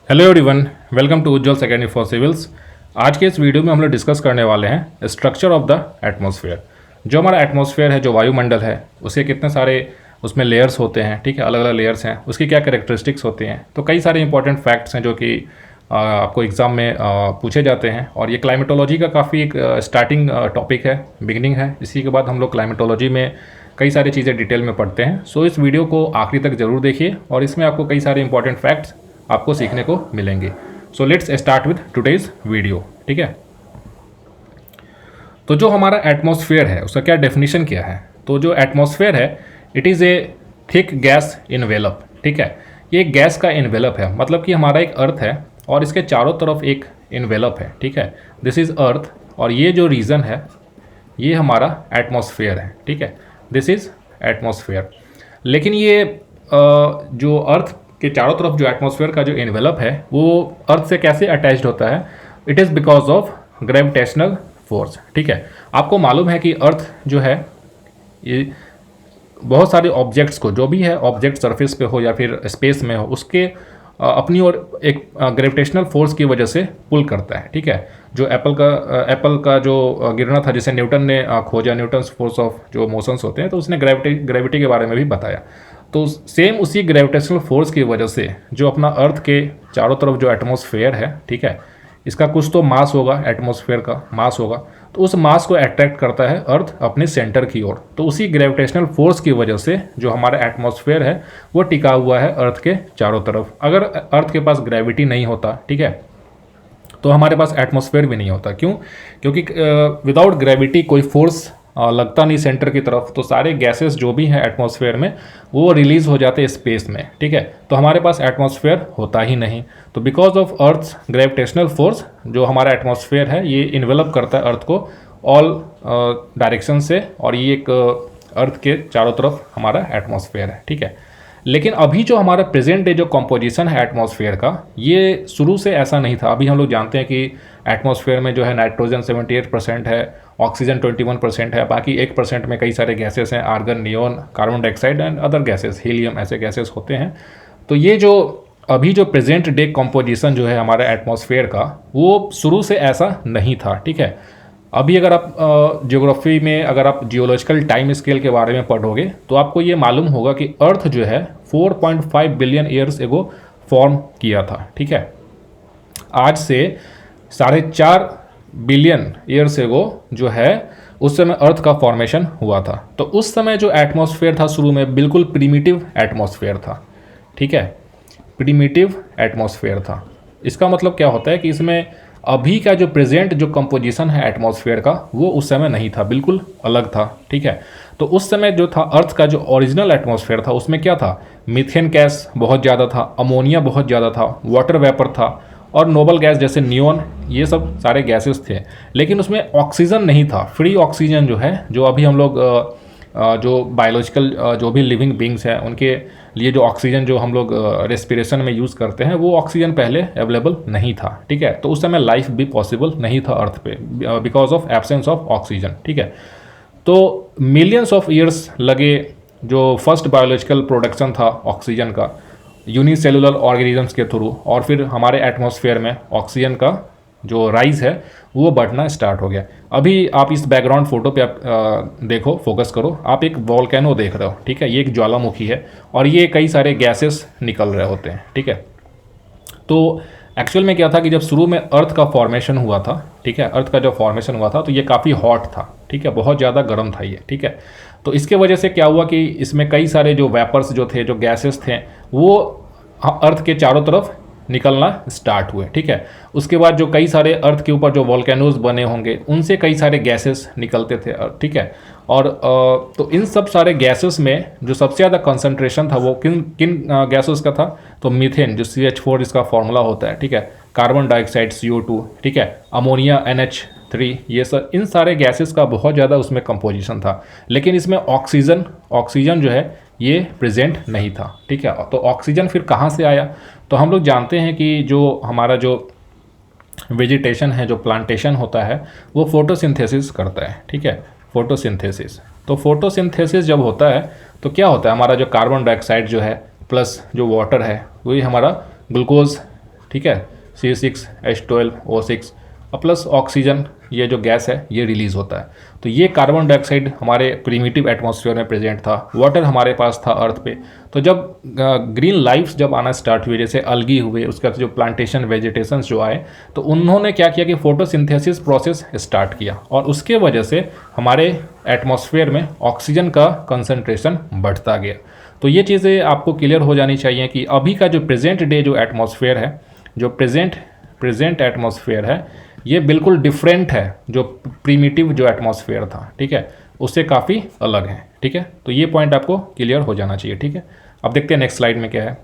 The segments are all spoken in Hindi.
Hello everyone, welcome to Ujjwal secondary for civils. आज के इस वीडियो में हम लोग डिस्कस करने वाले हैं स्ट्रक्चर ऑफ द एटमॉस्फेयर। जो हमारा एटमॉस्फेयर है, जो वायुमंडल है, उसके कितने सारे उसमें लेयर्स होते हैं। ठीक है, अलग अलग लेयर्स हैं, उसकी क्या कैरेक्टरिस्टिक्स होती हैं। तो कई सारे इंपॉर्टेंट फैक्ट्स हैं जो कि आपको एग्ज़ाम में पूछे जाते हैं। और ये क्लाइमेटोलॉजी का काफ़ी एक स्टार्टिंग टॉपिक है, बिगनिंग है। इसी के बाद हम लोग क्लाइमेटोलॉजी में कई सारी चीज़ें डिटेल में पढ़ते हैं। सो इस वीडियो को आखिरी तक ज़रूर देखिए और इसमें आपको कई सारे इंपॉर्टेंट फैक्ट्स आपको सीखने को मिलेंगे। So let's start with today's video. ठीक है, तो जो हमारा एटमॉस्फेयर है उसका क्या डेफिनेशन क्या है। तो जो एटमॉस्फेयर है, it is a thick gas envelope. ठीक है, ये एक गैस का इनवेलप है, मतलब कि हमारा एक अर्थ है और इसके चारों तरफ एक इनवेलप है। ठीक है, दिस इज़ अर्थ और ये जो रीजन है ये हमारा एटमॉस्फेयर है। ठीक है, दिस इज़ एटमॉस्फेयर। लेकिन ये जो अर्थ के चारों तरफ जो एटमॉस्फेयर का जो इन्वेलप है वो अर्थ से कैसे अटैच्ड होता है। It is because of gravitational force. ठीक है, आपको मालूम है कि अर्थ जो है ये बहुत सारे ऑब्जेक्ट्स को, जो भी है ऑब्जेक्ट सरफेस पे हो या फिर स्पेस में हो, उसके अपनी ओर एक ग्रेविटेशनल फोर्स की वजह से पुल करता है। ठीक है, जो एप्पल का जो गिरना था जिसे न्यूटन ने खोजा, न्यूटन्स फोर्स ऑफ जो मोशंस होते हैं, तो उसने ग्रेविटी के बारे में भी बताया। तो सेम उसी ग्रेविटेशनल फोर्स की वजह से जो अपना अर्थ के चारों तरफ जो एटमॉस्फेयर है, ठीक है, इसका कुछ तो मास होगा, एटमॉस्फेयर का मास होगा, तो उस मास को अट्रैक्ट करता है अर्थ अपने सेंटर की ओर। तो उसी ग्रेविटेशनल फोर्स की वजह से जो हमारा एटमॉस्फेयर है वो टिका हुआ है अर्थ के चारों तरफ। अगर अर्थ के पास ग्रेविटी नहीं होता, ठीक है, तो हमारे पास एटमॉस्फेयर भी नहीं होता। क्यों? क्योंकि विदाउट ग्रेविटी कोई फोर्स लगता नहीं सेंटर की तरफ, तो सारे गैसेस जो भी हैं एटमॉस्फेयर में वो रिलीज हो जाते हैं स्पेस में। ठीक है, तो हमारे पास एटमॉस्फेयर होता ही नहीं। तो because of earth gravitational force जो हमारा एटमॉस्फेयर है ये इन्वेलप करता है अर्थ को ऑल डायरेक्शन से, और ये एक अर्थ के चारों तरफ हमारा एटमॉस्फेयर है। ठीक है, लेकिन अभी जो हमारा प्रेजेंट डे जो कॉम्पोजिशन है एटमॉस्फेयर का, ये शुरू से ऐसा नहीं था। अभी हम लोग जानते हैं कि एटमॉस्फेयर में जो है नाइट्रोजन 78% है, ऑक्सीजन 21% है, बाकी 1% में कई सारे गैसेस हैं, argon, neon, carbon dioxide and other gases, helium, ऐसे गैसेस होते हैं। तो ये जो अभी जो प्रेजेंट डे कॉम्पोजिशन जो है हमारे एटमॉस्फेयर का, वो शुरू से ऐसा नहीं था। ठीक है, अभी अगर आप ज्योग्राफी में अगर आप जियोलॉजिकल टाइम स्केल के बारे में पढ़ोगे तो आपको ये मालूम होगा कि अर्थ जो है 4.5 बिलियन ईयर्स एगो फॉर्म किया था। ठीक है, आज से 4.5 बिलियन ईयर्स एगो जो है उस समय अर्थ का फॉर्मेशन हुआ था। तो उस समय जो एटमॉस्फेयर था शुरू में बिल्कुल प्रीमिटिव एटमॉस्फेयर था। ठीक है, प्रीमिटिव एटमॉस्फेयर था। इसका मतलब क्या होता है कि इसमें अभी का जो प्रेजेंट जो कंपोजिशन है एटमॉस्फेयर का वो उस समय नहीं था, बिल्कुल अलग था। ठीक है, तो उस समय जो था अर्थ का जो ओरिजिनल एटमॉस्फेयर था उसमें क्या था, मीथेन गैस बहुत ज़्यादा था, अमोनिया बहुत ज़्यादा था, वाटर वेपर था और नोबल गैस जैसे नियोन, ये सब सारे गैसेस थे। लेकिन उसमें ऑक्सीजन नहीं था। फ्री ऑक्सीजन जो है, जो अभी हम लोग जो बायोलॉजिकल जो भी लिविंग बींग्स हैं उनके लिए जो ऑक्सीजन जो हम लोग रेस्पिरेशन में यूज़ करते हैं, वो ऑक्सीजन पहले अवेलेबल नहीं था। ठीक है, तो उस समय लाइफ भी पॉसिबल नहीं था अर्थ पे because of absence of oxygen. ठीक है, तो मिलियंस ऑफ ईयर्स लगे जो फर्स्ट बायोलॉजिकल प्रोडक्शन था ऑक्सीजन का यूनिसेलुलर ऑर्गेनिजम्स के थ्रू, और फिर हमारे एटमॉस्फेयर में ऑक्सीजन का जो राइज है वो बढ़ना स्टार्ट हो गया। अभी आप इस बैकग्राउंड फोटो पे आप देखो, फोकस करो, आप एक वॉल्केनो देख रहे हो। ठीक है, ये एक ज्वालामुखी है और ये कई सारे गैसेस निकल रहे होते हैं। ठीक है, तो एक्चुअल में क्या था कि जब शुरू में अर्थ का फॉर्मेशन हुआ था, ठीक है, अर्थ का जब फॉर्मेशन हुआ था तो ये काफ़ी हॉट था। ठीक है, बहुत ज़्यादा गर्म था ये। ठीक है, तो इसके वजह से क्या हुआ कि इसमें कई सारे जो वेपर्स जो थे, जो गैसेस थे, वो अर्थ के चारों तरफ निकलना स्टार्ट हुए। ठीक है, उसके बाद जो कई सारे अर्थ के ऊपर जो वॉल्केनोज बने होंगे उनसे कई सारे गैसेस निकलते थे। ठीक है, और तो इन सब सारे गैसेस में जो सबसे ज़्यादा कंसंट्रेशन था वो किन किन गैसेस का था, तो मीथेन जो CH4 इसका फॉर्मूला होता है। ठीक है, कार्बन डाइऑक्साइड CO2, ठीक है, अमोनिया NH3, ये सब इन सारे गैसेस का बहुत ज़्यादा उसमें कंपोजिशन था। लेकिन इसमें ऑक्सीजन जो है ये प्रेजेंट नहीं था। ठीक है, तो ऑक्सीजन फिर कहाँ से आया? तो हम लोग जानते हैं कि जो हमारा जो वेजिटेशन है, जो प्लांटेशन होता है, वो फोटोसिंथेसिस करता है। ठीक है, फोटोसिंथेसिस। तो फोटोसिंथेसिस जब होता है तो क्या होता है, हमारा जो कार्बन डाइऑक्साइड जो है प्लस जो वाटर है वही हमारा ग्लूकोज ठीक है, C6H12O6 प्लस ऑक्सीजन, ये जो गैस है ये रिलीज़ होता है। तो ये कार्बन डाइऑक्साइड हमारे प्रीमिटिव एटमॉस्फेयर में प्रेजेंट था, वाटर हमारे पास था अर्थ पे। तो जब ग्रीन लाइफ जब आना स्टार्ट हुई, जैसे अलगी हुए, उसके बाद जो प्लांटेशन वेजिटेशन जो आए, तो उन्होंने क्या किया कि फोटोसिंथेसिस प्रोसेस स्टार्ट किया, और उसके वजह से हमारे एटमॉस्फेयर में ऑक्सीजन का कंसंट्रेशन बढ़ता गया। तो ये चीज़ें आपको क्लियर हो जानी चाहिए कि अभी का जो प्रेजेंट डे जो एटमॉस्फेयर है, जो प्रेजेंट एटमॉस्फेयर है, ये बिल्कुल डिफरेंट है जो प्रीमिटिव जो एटमॉस्फेयर था, ठीक है, उससे काफ़ी अलग है। ठीक है, तो ये पॉइंट आपको क्लियर हो जाना चाहिए। ठीक है, अब देखते हैं नेक्स्ट स्लाइड में क्या है।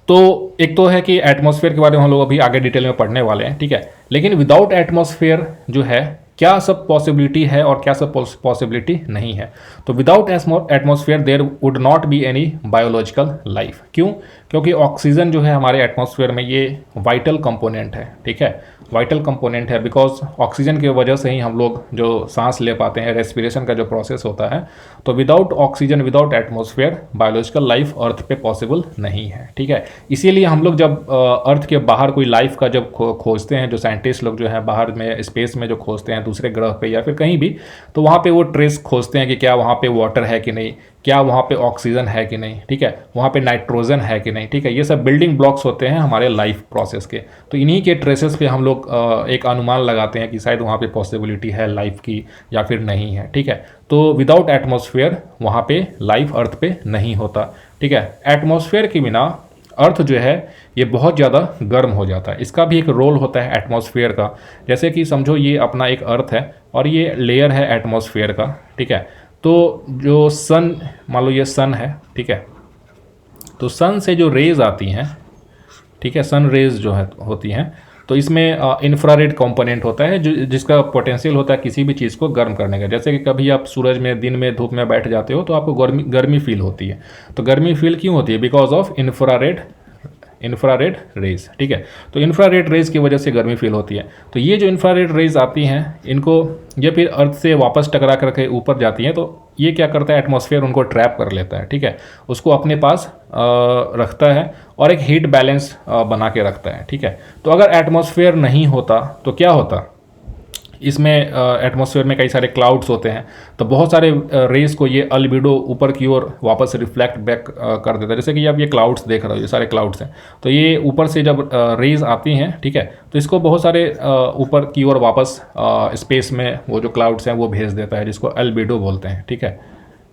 तो एक तो है कि एटमॉस्फेयर के बारे में हम लोग अभी आगे डिटेल में पढ़ने वाले हैं, ठीक है, लेकिन विदाउट एटमॉस्फेयर जो है क्या सब पॉसिबिलिटी है और क्या सब पॉसिबिलिटी नहीं है। तो without atmosphere there would not be any biological life. क्यों? क्योंकि ऑक्सीजन जो है हमारे एटमॉस्फेयर में ये वाइटल कंपोनेंट है, ठीक है, वाइटल कंपोनेंट है, बिकॉज ऑक्सीजन की वजह से ही हम लोग जो सांस ले पाते हैं, रेस्पिरेशन का जो प्रोसेस होता है। तो without oxygen, without atmosphere biological life earth पे पॉसिबल नहीं है। ठीक है, इसीलिए हम लोग जब अर्थ के बाहर कोई लाइफ का जब खोजते हैं, जो साइंटिस्ट लोग जो है बाहर में स्पेस में जो खोजते हैं दूसरे ग्रह पे या फिर कहीं भी, तो वहाँ पे वो ट्रेस खोजते हैं कि क्या वहाँ पे वाटर है कि नहीं, क्या वहाँ पे ऑक्सीजन है कि नहीं, ठीक है, वहाँ पे नाइट्रोजन है कि नहीं, ठीक है, ये सब बिल्डिंग ब्लॉक्स होते हैं हमारे लाइफ प्रोसेस के। तो इन्हीं के ट्रेसेस पे हम लोग एक अनुमान लगाते हैं कि शायद वहाँ पे पॉसिबिलिटी है लाइफ की या फिर नहीं है। ठीक है, तो विदाउट एटमॉस्फेयर वहाँ पे लाइफ अर्थ पे नहीं होता। ठीक है, एटमॉस्फेयर के बिना अर्थ जो है ये बहुत ज़्यादा गर्म हो जाता है। इसका भी एक रोल होता है एटमॉस्फेयर का। जैसे कि समझो ये अपना एक अर्थ है और ये लेयर है एटमॉस्फेयर का, ठीक है, तो जो सन, मान लो ये सन है, ठीक है, तो सन से जो रेज आती हैं, ठीक है, सन रेज जो है होती हैं, तो इसमें इंफ्रारेड कंपोनेंट होता है जो जिसका पोटेंशियल होता है किसी भी चीज़ को गर्म करने का। जैसे कि कभी आप सूरज में दिन में धूप में बैठ जाते हो तो आपको गर्मी फील होती है। तो गर्मी फील क्यों होती है? Because of infrared rays. ठीक है, तो इंफ्रारेड रेज की वजह से गर्मी फील होती है। तो ये जो इंफ्रारेड रेज आती हैं, इनको ये फिर अर्थ से वापस टकरा करके ऊपर जाती हैं, तो ये क्या करता है, एटमॉस्फेयर उनको ट्रैप कर लेता है, ठीक है, उसको अपने पास रखता है और एक हीट बैलेंस बना के रखता है। ठीक है, तो अगर एटमॉस्फेयर नहीं होता तो क्या होता, इसमें एटमॉस्फेयर में कई सारे क्लाउड्स होते हैं, तो बहुत सारे रेज को ये अल्बिडो ऊपर की ओर वापस रिफ्लेक्ट बैक कर देता है। जैसे कि आप ये क्लाउड्स देख रहे हो, ये सारे क्लाउड्स हैं, तो ये ऊपर से जब रेज आती हैं, ठीक है, तो इसको बहुत सारे ऊपर की ओर वापस स्पेस में वो जो क्लाउड्स हैं वो भेज देता है, जिसको अल्बिडो बोलते हैं। ठीक है,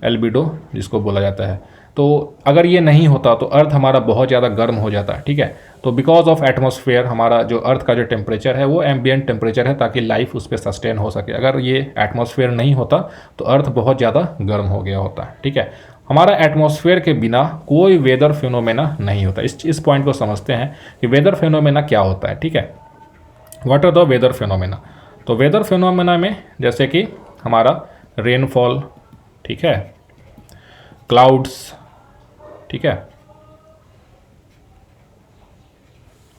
अल्बिडो जिसको बोला जाता है। तो अगर ये नहीं होता तो अर्थ हमारा बहुत ज़्यादा गर्म हो जाता है। ठीक है, तो बिकॉज ऑफ एटमॉस्फेयर हमारा जो अर्थ का जो टेम्परेचर है वो एम्बियंट टेम्परेचर है, ताकि लाइफ उस पर सस्टेन हो सके। अगर ये एटमॉस्फेयर नहीं होता तो अर्थ बहुत ज़्यादा गर्म हो गया होता है। ठीक है, हमारा एटमॉस्फेयर के बिना कोई वेदर फिनोमेना नहीं होता। इस पॉइंट को समझते हैं कि वेदर फिनोमेना क्या होता है। ठीक है, what are the weather phenomena. तो वेदर फिनोमेना में जैसे कि हमारा रेनफॉल, ठीक है, क्लाउड्स, ठीक है,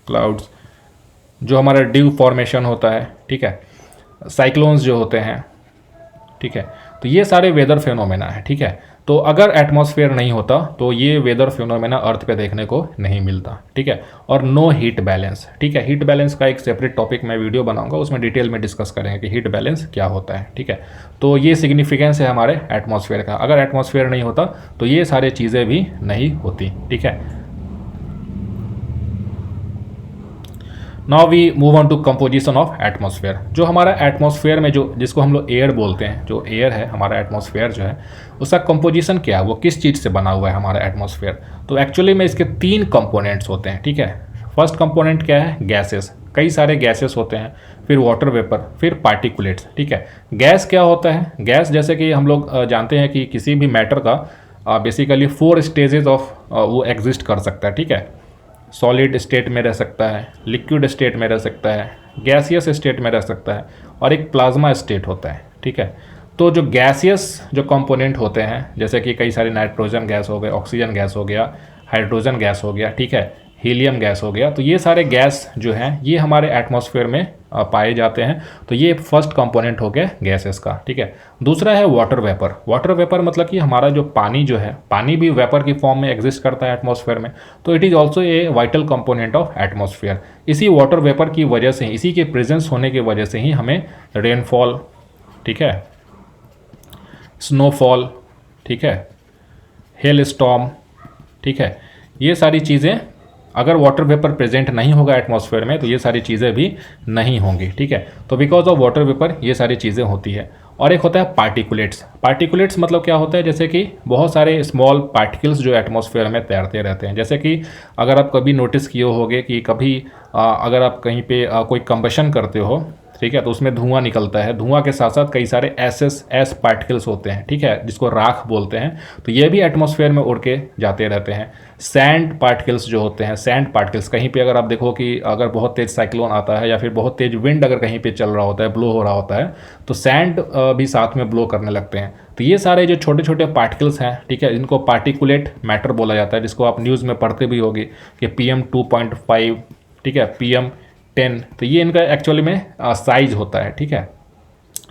क्लाउड्स, जो हमारा ड्यू फॉर्मेशन होता है, ठीक है, साइक्लोन्स जो होते हैं, ठीक है, तो ये सारे वेदर फिनोमेना है। ठीक है, तो अगर एटमॉस्फेयर नहीं होता तो ये वेदर फिनोमेना अर्थ पे देखने को नहीं मिलता। ठीक है, और नो हीट बैलेंस। ठीक है, हीट बैलेंस का एक सेपरेट टॉपिक मैं वीडियो बनाऊंगा, उसमें डिटेल में डिस्कस करेंगे कि हीट बैलेंस क्या होता है। ठीक है, तो ये सिग्निफिकेंस है हमारे एटमॉस्फेयर का। अगर एटमॉस्फेयर नहीं होता तो ये सारी चीज़ें भी नहीं होती। ठीक है, now we move on to composition of atmosphere. जो हमारा एटमॉस्फेयर में जो जिसको हम लोग एयर बोलते हैं, जो एयर है हमारा एटमॉस्फेयर जो है, उसका कंपोजिशन क्या है, वो किस चीज़ से बना हुआ है हमारा एटमॉस्फेयर। तो एक्चुअली में इसके 3 कंपोनेंट्स होते हैं। ठीक है, फर्स्ट कंपोनेंट क्या है, गैसेस, कई सारे गैसेस होते हैं, फिर वाटर वेपर, फिर पार्टिकुलेट्स। ठीक है, गैस क्या होता है, गैस जैसे कि हम लोग जानते हैं कि किसी भी मैटर का बेसिकली 4 स्टेजेस ऑफ वो एग्जिस्ट कर सकता है। ठीक है, सॉलिड स्टेट में रह सकता है, लिक्विड स्टेट में रह सकता है, गैसियस स्टेट में रह सकता है, और एक प्लाज्मा स्टेट होता है। ठीक है, तो जो गैसियस जो कंपोनेंट होते हैं, जैसे कि कई सारे नाइट्रोजन गैस हो गए, ऑक्सीजन गैस हो गया, हाइड्रोजन गैस हो गया, ठीक है, हीलियम गैस हो गया। तो ये सारे गैस जो हैं ये हमारे एटमॉस्फेयर में पाए जाते हैं। तो ये फर्स्ट कंपोनेंट हो गया गैसेस का, ठीक है। दूसरा है वाटर वेपर। वाटर वेपर मतलब कि हमारा जो पानी जो है, पानी भी वेपर की फॉर्म में एग्जिस्ट करता है एटमॉस्फेयर में। तो it is also a vital component of atmosphere. इसी वाटर वेपर की वजह से, इसी के प्रेजेंस होने की वजह से ही हमें रेनफॉल, ठीक है, स्नोफॉल, ठीक है, हेल स्टॉर्म, ठीक है, ये सारी चीज़ें, अगर वाटर वेपर प्रेजेंट नहीं होगा एटमॉस्फेयर में तो ये सारी चीज़ें भी नहीं होंगी, ठीक है। तो बिकॉज ऑफ वाटर वेपर ये सारी चीज़ें होती है। और एक होता है पार्टिकुलेट्स। पार्टिकुलेट्स मतलब क्या होता है, जैसे कि बहुत सारे स्मॉल पार्टिकल्स जो एटमॉस्फेयर में तैरते रहते हैं। जैसे कि अगर आप कभी नोटिस किए होंगे कि कभी अगर आप कहीं पे कोई कंबशन करते हो, ठीक है, तो उसमें धुआं निकलता है। धुआं के साथ साथ कई सारे एस पार्टिकल्स होते हैं, ठीक है, जिसको राख बोलते हैं। तो ये भी एटमॉस्फेयर में उड़ के जाते रहते हैं। सैंड पार्टिकल्स जो होते हैं, सैंड पार्टिकल्स, कहीं पे अगर आप देखो कि अगर बहुत तेज़ साइक्लोन आता है या फिर बहुत तेज़ विंड अगर कहीं पे चल रहा होता है, ब्लो हो रहा होता है, तो सैंड भी साथ में ब्लो करने लगते हैं। तो ये सारे जो छोटे छोटे पार्टिकल्स हैं, ठीक है, इनको पार्टिकुलेट मैटर बोला जाता है, जिसको आप न्यूज़ में पढ़ते भी होगी कि PM2.5, ठीक है, PM10। तो ये इनका एक्चुअली में साइज होता है, ठीक है।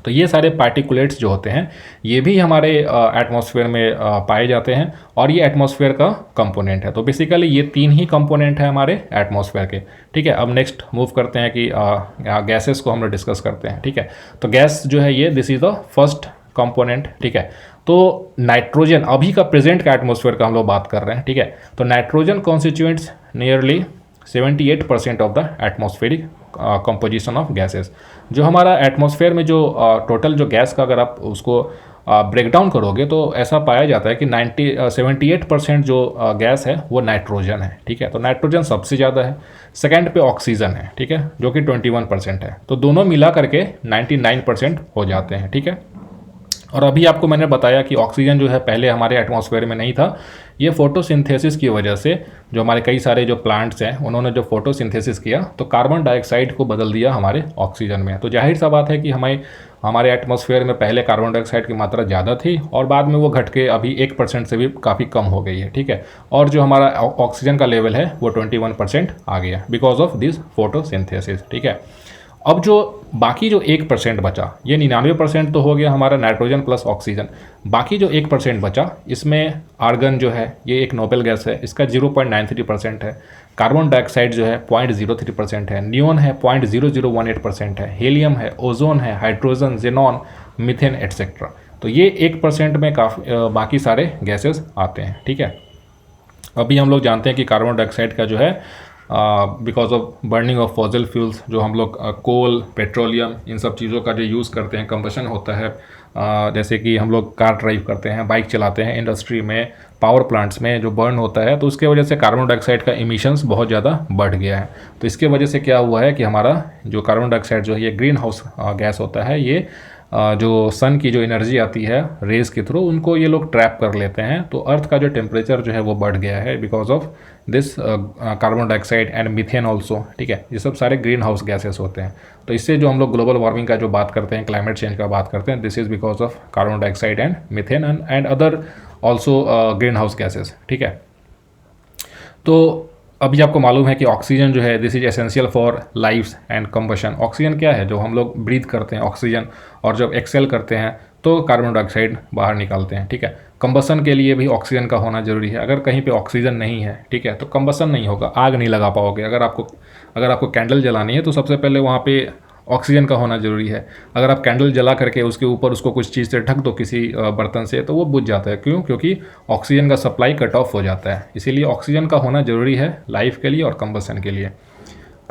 तो ये सारे पार्टिकुलेट्स जो होते हैं ये भी हमारे एटमॉस्फेयर में पाए जाते हैं और ये एटमॉस्फेयर का कंपोनेंट है। तो बेसिकली ये 3 ही कंपोनेंट है हमारे एटमॉस्फेयर के, ठीक है। अब नेक्स्ट मूव करते हैं कि गैसेस को हम लोग डिस्कस करते हैं, ठीक है। तो गैस जो है ये this is the first component, ठीक है। तो नाइट्रोजन, अभी का प्रेजेंट का एटमॉस्फेयर का हम लोग बात कर रहे हैं, ठीक है। तो nitrogen constituents nearly 78% of the atmospheric composition of gases. जो हमारा एटमॉस्फेयर में जो टोटल जो गैस का अगर आप उसको ब्रेक डाउन करोगे तो ऐसा पाया जाता है कि 78% जो गैस है वो नाइट्रोजन है, ठीक है। तो नाइट्रोजन सबसे ज़्यादा है। सेकंड पे ऑक्सीजन है, ठीक है, जो कि 21% है। तो दोनों मिला करके 99% हो जाते हैं, ठीक है। और अभी आपको मैंने बताया कि ऑक्सीजन जो है पहले हमारे एटमॉस्फेयर में नहीं था। ये फोटोसिंथेसिस की वजह से जो हमारे कई सारे जो प्लांट्स हैं उन्होंने जो फोटोसिंथेसिस किया तो कार्बन डाइऑक्साइड को बदल दिया हमारे ऑक्सीजन में। तो जाहिर सा बात है कि हमारे एटमॉस्फेयर में पहले कार्बन डाइऑक्साइड की मात्रा ज़्यादा थी और बाद में वो घट के अभी 1% से भी काफ़ी कम हो गई है, ठीक है। और जो हमारा ऑक्सीजन का लेवल है वो 21% आ गया बिकॉज ऑफ दिस फोटोसिंथेसिस, ठीक है। अब जो बाकी जो 1% बचा, ये 99% तो हो गया हमारा नाइट्रोजन प्लस ऑक्सीजन। बाकी जो 1% बचा इसमें आर्गन जो है ये एक नोबेल गैस है, इसका 0.93% है। कार्बन डाइऑक्साइड जो है 0.03% है। नियोन है 0.0018% है। हीलियम है, ओजोन है, हाइड्रोजन, जेनॉन, मीथेन एटसेट्रा। तो ये 1% में काफ़ी बाकी सारे गैसेस आते हैं, ठीक है। अभी हम लोग जानते हैं कि कार्बन डाइऑक्साइड का जो है because of burning of fossil fuels, जो हम लोग कोल, पेट्रोलियम, इन सब चीज़ों का जो यूज़ करते हैं, कंबशन होता है, जैसे कि हम लोग कार ड्राइव करते हैं, बाइक चलाते हैं, इंडस्ट्री में, पावर प्लांट्स में जो बर्न होता है, तो उसके वजह से कार्बन डाइऑक्साइड का इमिशंस बहुत ज़्यादा बढ़ गया है। तो इसके वजह से क्या हुआ है कि हमारा जो कार्बन डाइऑक्साइड जो है ये ग्रीन हाउस गैस होता है, ये जो सन की जो एनर्जी आती है रेज के थ्रू उनको ये लोग ट्रैप कर लेते हैं। तो अर्थ का जो टेम्परेचर जो है वो बढ़ गया है because of this carbon dioxide and methane also, ठीक है। ये सब सारे ग्रीन हाउस गैसेस होते हैं। तो इससे जो हम लोग ग्लोबल वार्मिंग का जो बात करते हैं, क्लाइमेट चेंज का बात करते हैं, this is because of carbon dioxide and methane and other also green house gases, ठीक है। तो अभी आपको मालूम है कि ऑक्सीजन जो है this is essential for life and combustion. Oxygen क्या है, जो हम लोग ब्रीथ करते हैं ऑक्सीजन, और जब एक्सेल करते हैं तो कार्बन डाइऑक्साइड बाहर निकालते हैं, ठीक है। कंबसन के लिए भी ऑक्सीजन का होना जरूरी है। अगर कहीं पे ऑक्सीजन नहीं है, ठीक है, तो कंबसन नहीं होगा, आग नहीं लगा पाओगे। अगर आपको कैंडल जलानी है तो सबसे पहले वहाँ पे ऑक्सीजन का होना जरूरी है। अगर आप कैंडल जला करके उसके ऊपर उसको कुछ चीज़ से ढक दो किसी बर्तन से तो वो बुझ जाता है। क्यों? क्योंकि ऑक्सीजन का सप्लाई कट ऑफ हो जाता है। इसीलिए ऑक्सीजन का होना जरूरी है लाइफ के लिए और कंबसन के लिए।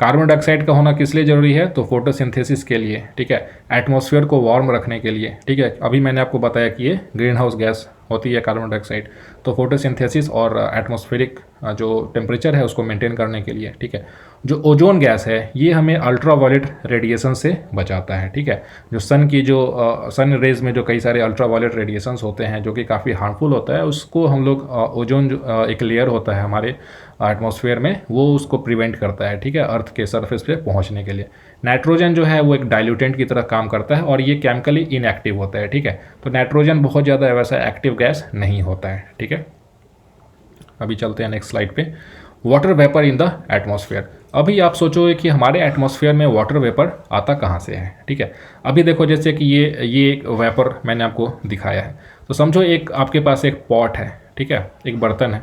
कार्बन डाइऑक्साइड का होना किस लिए ज़रूरी है, तो फोटोसिंथेसिस के लिए, ठीक है, एटमॉस्फेयर को वार्म रखने के लिए, ठीक है। अभी मैंने आपको बताया कि ये ग्रीन हाउस गैस होती है कार्बन डाइऑक्साइड, तो फोटोसिंथेसिस और एटमॉस्फेरिक जो टेम्परेचर है उसको मेंटेन करने के लिए, ठीक है। जो ओजोन गैस है ये हमें अल्ट्रावायलेट रेडिएशन से बचाता है, ठीक है। जो सन की जो सन रेज में जो कई सारे अल्ट्रावायलेट रेडिएशंस होते हैं जो कि काफ़ी हार्मफुल होता है, उसको हम लोग ओजोन जो एक लेयर होता है हमारे एटमॉस्फेयर में, वो उसको प्रिवेंट करता है, ठीक है, अर्थ के सरफेस पे पहुंचने के लिए। नाइट्रोजन जो है वो एक डाइल्यूटेंट की तरह काम करता है और ये केमिकली इनएक्टिव होता है, ठीक है। तो नाइट्रोजन बहुत ज़्यादा वैसा एक्टिव गैस नहीं होता है, ठीक है। अभी चलते हैं नेक्स्ट स्लाइड पे। Water vapour in the atmosphere. अभी आप सोचोगे कि हमारे एटमॉस्फेयर में वाटर वेपर आता कहाँ से है, ठीक है। अभी देखो जैसे कि ये एक वेपर मैंने आपको दिखाया है, तो समझो एक आपके पास एक पॉट है, ठीक है, एक बर्तन है,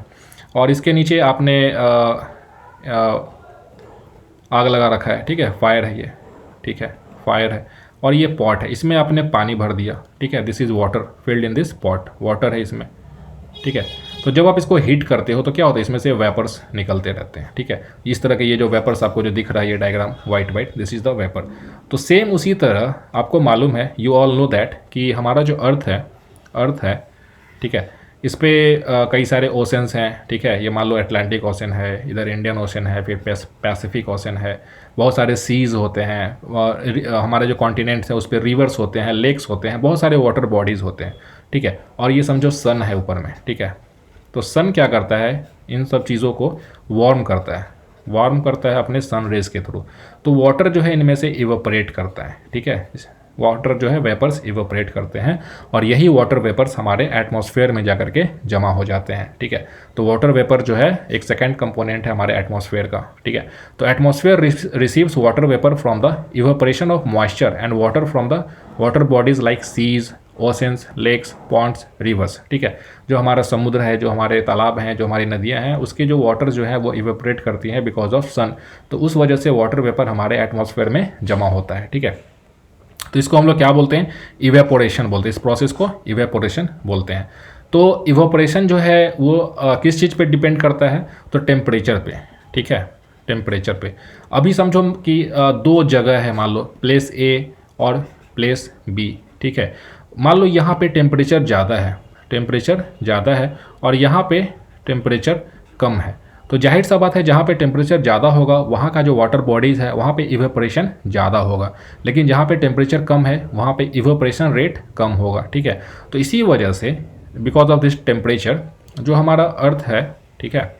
और इसके नीचे आपने आग लगा रखा है, ठीक है, फायर है ये, ठीक है, फायर है, और ये पॉट है, इसमें आपने पानी भर दिया, ठीक है, this is water filled in this pot, water है इसमें, ठीक है। तो जब आप इसको हीट करते हो तो क्या होता है, इसमें से वेपर्स निकलते रहते हैं, ठीक है। इस तरह के ये जो वेपर्स आपको जो दिख रहा है ये diagram white white, this is the vapour. तो सेम उसी तरह आपको मालूम है, यू ऑल नो दैट, कि हमारा जो अर्थ है, ठीक है, इस पे कई सारे ओशंस हैं, ठीक है। ये मान लो अटलांटिक ओशन है, इधर इंडियन ओशन है, फिर पैसिफिक ओशन है, बहुत सारे सीज़ होते हैं, और हमारे जो कॉन्टिनेंट्स हैं उस पर रिवर्स होते हैं, लेक्स होते हैं, बहुत सारे वाटर बॉडीज़ होते हैं, ठीक है। और ये समझो सन है ऊपर में, ठीक है। तो सन क्या करता है, इन सब चीज़ों को वार्म करता है अपने सन रेज के थ्रू। तो वाटर जो है इनमें से इवेपोरेट करता है, ठीक है, वाटर जो है वेपर्स इवेपोरेट करते हैं, और यही वाटर वेपर्स हमारे एटमॉस्फेयर में जाकर के जमा हो जाते हैं, ठीक है। तो वाटर वेपर जो है एक सेकेंड कंपोनेंट है हमारे एटमॉस्फेयर का, ठीक है। तो atmosphere receives water vapour from the evaporation of moisture and water from the water bodies like seas, oceans, lakes, ponds, rivers, ठीक है। जो हमारा समुद्र है, जो हमारे तालाब हैं, जो हमारी नदियां हैं, उसके जो वाटर जो है वो इवेपोरेट करती हैं बिकॉज ऑफ सन। तो उस वजह से वाटर वेपर हमारे एटमॉस्फेयर में जमा होता है, ठीक है। तो इसको हम लोग क्या बोलते हैं, इवेपोरेशन बोलते हैं, इस प्रोसेस को इवेपोरेशन बोलते हैं। तो इवेपोरेशन जो है वो किस चीज़ पे डिपेंड करता है, तो टेम्परेचर पे, ठीक है, टेम्परेचर पे। अभी समझो कि दो जगह है, मान लो प्लेस ए और प्लेस बी, ठीक है। मान लो यहाँ पे टेम्परेचर ज़्यादा है और यहाँ पे टेम्परेचर कम है। तो जाहिर सा बात है, जहाँ पे टेम्परेचर ज़्यादा होगा वहाँ का जो वाटर बॉडीज़ है वहाँ पे इवेपोरेशन ज़्यादा होगा, लेकिन जहाँ पे टेम्परेचर कम है वहाँ पे इवेपोरेशन रेट कम होगा, ठीक है। तो इसी वजह से बिकॉज ऑफ दिस टेम्परेचर जो हमारा अर्थ है, ठीक है,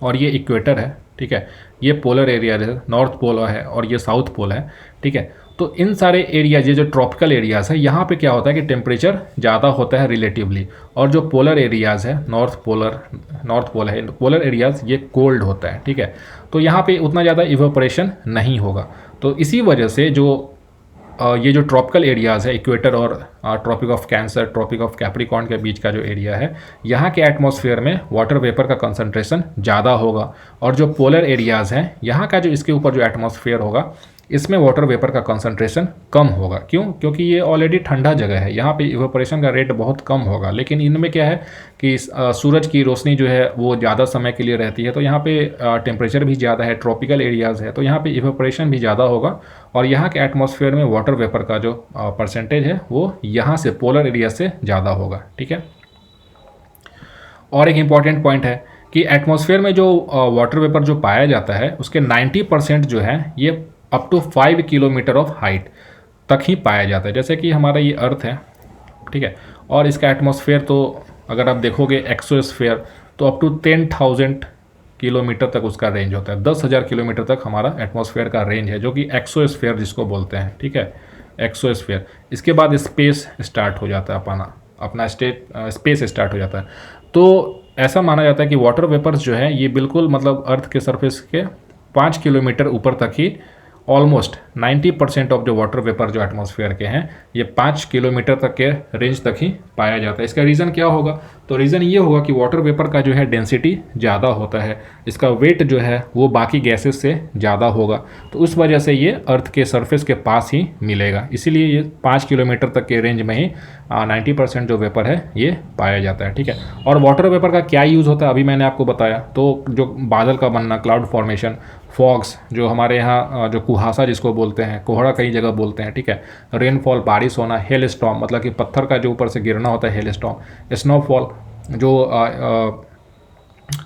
और ये इक्वेटर है, ठीक है, ये पोलर एरिया है, नॉर्थ पोल है और ये साउथ पोल है, ठीक है। तो इन सारे एरियाज, ये जो ट्रॉपिकल एरियाज़ है, यहाँ पे क्या होता है कि टेम्परेचर ज़्यादा होता है रिलेटिवली, और जो पोलर एरियाज़ है, नॉर्थ पोल है, पोलर एरियाज़ ये कोल्ड होता है, ठीक है। तो यहाँ पे उतना ज़्यादा इवेपोरेशन नहीं होगा। तो इसी वजह से जो ये जो ट्रॉपिकल एरियाज़ है, इक्वेटर और tropic of Cancer, tropic of Capricorn के बीच का जो एरिया है, यहाँ के एटमॉस्फेयर में वाटर वेपर का कंसंट्रेशन ज़्यादा होगा, और जो पोलर एरियाज़ हैं यहाँ का जो इसके ऊपर जो एटमॉस्फेयर होगा इसमें वाटर वेपर का कंसंट्रेशन कम होगा। क्यों? क्योंकि ये ऑलरेडी ठंडा जगह है, यहाँ पे इवेपोरेशन का रेट बहुत कम होगा। लेकिन इनमें क्या है कि सूरज की रोशनी जो है वो ज़्यादा समय के लिए रहती है, तो यहाँ पे टेम्परेचर भी ज़्यादा है, ट्रॉपिकल एरियाज़ है, तो यहाँ पे इवेपोरेशन भी ज़्यादा होगा, और यहाँ के एटमॉस्फेयर में वाटर वेपर का जो परसेंटेज है वो यहाँ से पोलर एरिया से ज़्यादा होगा, ठीक है। और एक इम्पॉर्टेंट पॉइंट है कि एटमॉस्फेयर में जो वाटर वेपर जो पाया जाता है उसके 90% जो है ये up to 5 kilometre of height तक ही पाया जाता है। जैसे कि हमारा ये अर्थ है, ठीक है, और इसका एटमॉस्फेयर तो अगर आप देखोगे एक्सोस्फेयर तो अप टू 10,000 किलोमीटर तक उसका रेंज होता है। 10,000 किलोमीटर तक हमारा एटमॉस्फेयर का रेंज है, जो कि एक्सोस्फेयर जिसको बोलते हैं, ठीक है, एक्सोस्फेयर। इसके बाद स्पेस स्टार्ट हो जाता है, अपना स्पेस स्टार्ट हो जाता है। तो ऐसा माना जाता है कि वाटर वेपर्स जो है ये बिल्कुल मतलब अर्थ के सरफेस के 5 किलोमीटर ऊपर तक ही ऑलमोस्ट 90% ऑफ जो वाटर वेपर जो एटमॉस्फेयर के हैं ये 5 किलोमीटर तक के रेंज तक ही पाया जाता है। इसका रीज़न क्या होगा? तो रीज़न ये होगा कि वाटर वेपर का जो है डेंसिटी ज़्यादा होता है, इसका वेट जो है वो बाकी गैसेस से ज़्यादा होगा, तो उस वजह से ये अर्थ के सरफेस के पास ही मिलेगा। इसीलिए ये 5 किलोमीटर तक के रेंज में ही 90% जो वेपर है ये पाया जाता है, ठीक है। और वाटर वेपर का क्या यूज़ होता है अभी मैंने आपको बताया। तो जो बादल का बनना, क्लाउड फॉर्मेशन, फॉग्स, जो हमारे यहाँ जो कुहासा जिसको बोलते हैं, कोहरा कई जगह बोलते हैं, ठीक है, रेनफॉल, बारिश होना, हेल स्टॉर्म मतलब कि पत्थर का जो ऊपर से गिरना होता है हेल स्टॉर्म, स्नोफॉल जो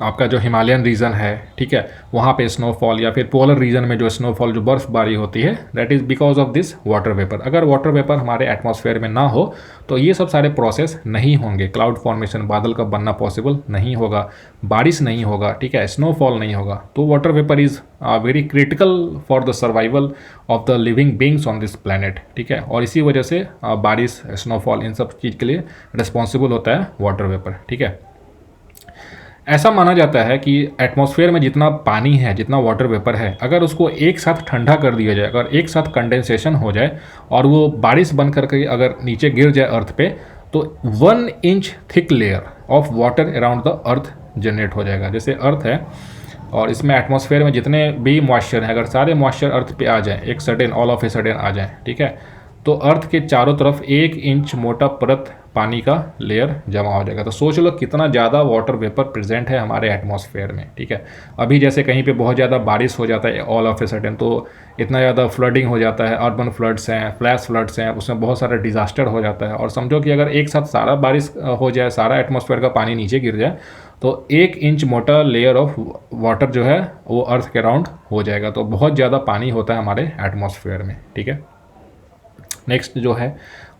आपका जो हिमालयन रीजन है, ठीक है, वहाँ पे स्नोफॉल, या फिर पोलर रीजन में जो स्नोफॉल जो बर्फबारी होती है, that is because of this water vapour. अगर वाटर वेपर हमारे एटमॉस्फेयर में ना हो तो ये सब सारे प्रोसेस नहीं होंगे, क्लाउड फॉर्मेशन, बादल का बनना पॉसिबल नहीं होगा, बारिश नहीं होगा, ठीक है, स्नोफॉल नहीं होगा। तो water vapour is very critical for the survival of the living beings on this planet, ठीक है। और इसी वजह से बारिश, स्नोफॉल, इन सब चीज़ के लिए रिस्पॉन्सिबल होता है वाटर वेपर, ठीक है। ऐसा माना जाता है कि एटमॉस्फेयर में जितना पानी है, जितना वाटर वेपर है, अगर उसको एक साथ ठंडा कर दिया जाए, अगर एक साथ कंडेंसेशन हो जाए और वो बारिश बन करके अगर नीचे गिर जाए अर्थ पे, तो 1 inch thick layer of water around the earth generate हो जाएगा। जैसे अर्थ है और इसमें एटमॉस्फेयर में जितने भी मॉइस्चर हैं, अगर सारे मॉइस्चर अर्थ पे आ जाएँ एक sudden, all of a sudden आ जाएँ, ठीक है, तो अर्थ के चारों तरफ 1 इंच मोटा परत पानी का लेयर जमा हो जाएगा। तो सोच लो कितना ज़्यादा वाटर वेपर प्रेजेंट है हमारे एटमॉस्फेयर में, ठीक है। अभी जैसे कहीं पे बहुत ज़्यादा बारिश हो जाता है ऑल ऑफ ए सडन, तो इतना ज़्यादा फ्लडिंग हो जाता है, अर्बन फ्लड्स हैं, फ्लैश फ्लड्स हैं, उसमें बहुत सारा डिजास्टर हो जाता है। और समझो कि अगर एक साथ सारा बारिश हो जाए, सारा एटमॉस्फेयर का पानी नीचे गिर जाए, तो 1 इंच मोटा लेयर ऑफ वाटर जो है वो अर्थ के अराउंड हो जाएगा। तो बहुत ज़्यादा पानी होता है हमारे एटमॉस्फेयर में, ठीक है। नेक्स्ट जो है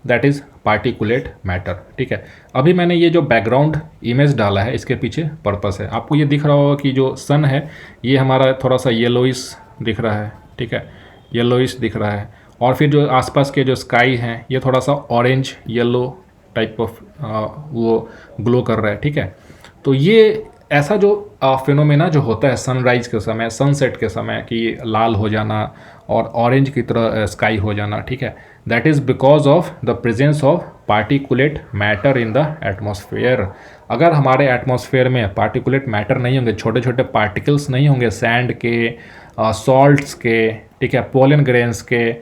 दैट इज़ पार्टिकुलेट मैटर, ठीक है। अभी मैंने ये जो बैकग्राउंड इमेज डाला है, इसके पीछे पर्पस है। आपको ये दिख रहा होगा कि जो सन है ये हमारा थोड़ा सा येलोइश दिख रहा है, ठीक है, येलोइश दिख रहा है। और फिर जो आसपास के जो स्काई हैं ये थोड़ा सा ऑरेंज येलो टाइप ऑफ वो ग्लो कर रहा है, ठीक है। तो ये ऐसा जो फिनोमेना जो होता है सनराइज के समय, सनसेट के समय, कि लाल हो जाना और ऑरेंज की तरह स्काई हो जाना, ठीक है, that is because of the presence of particulate matter in the atmosphere. अगर हमारे एटमॉस्फेयर में पार्टिकुलेट मैटर नहीं होंगे, छोटे छोटे पार्टिकल्स नहीं होंगे सैंड के, सॉल्ट्स के, ठीक है, पोलन ग्रेन्स के,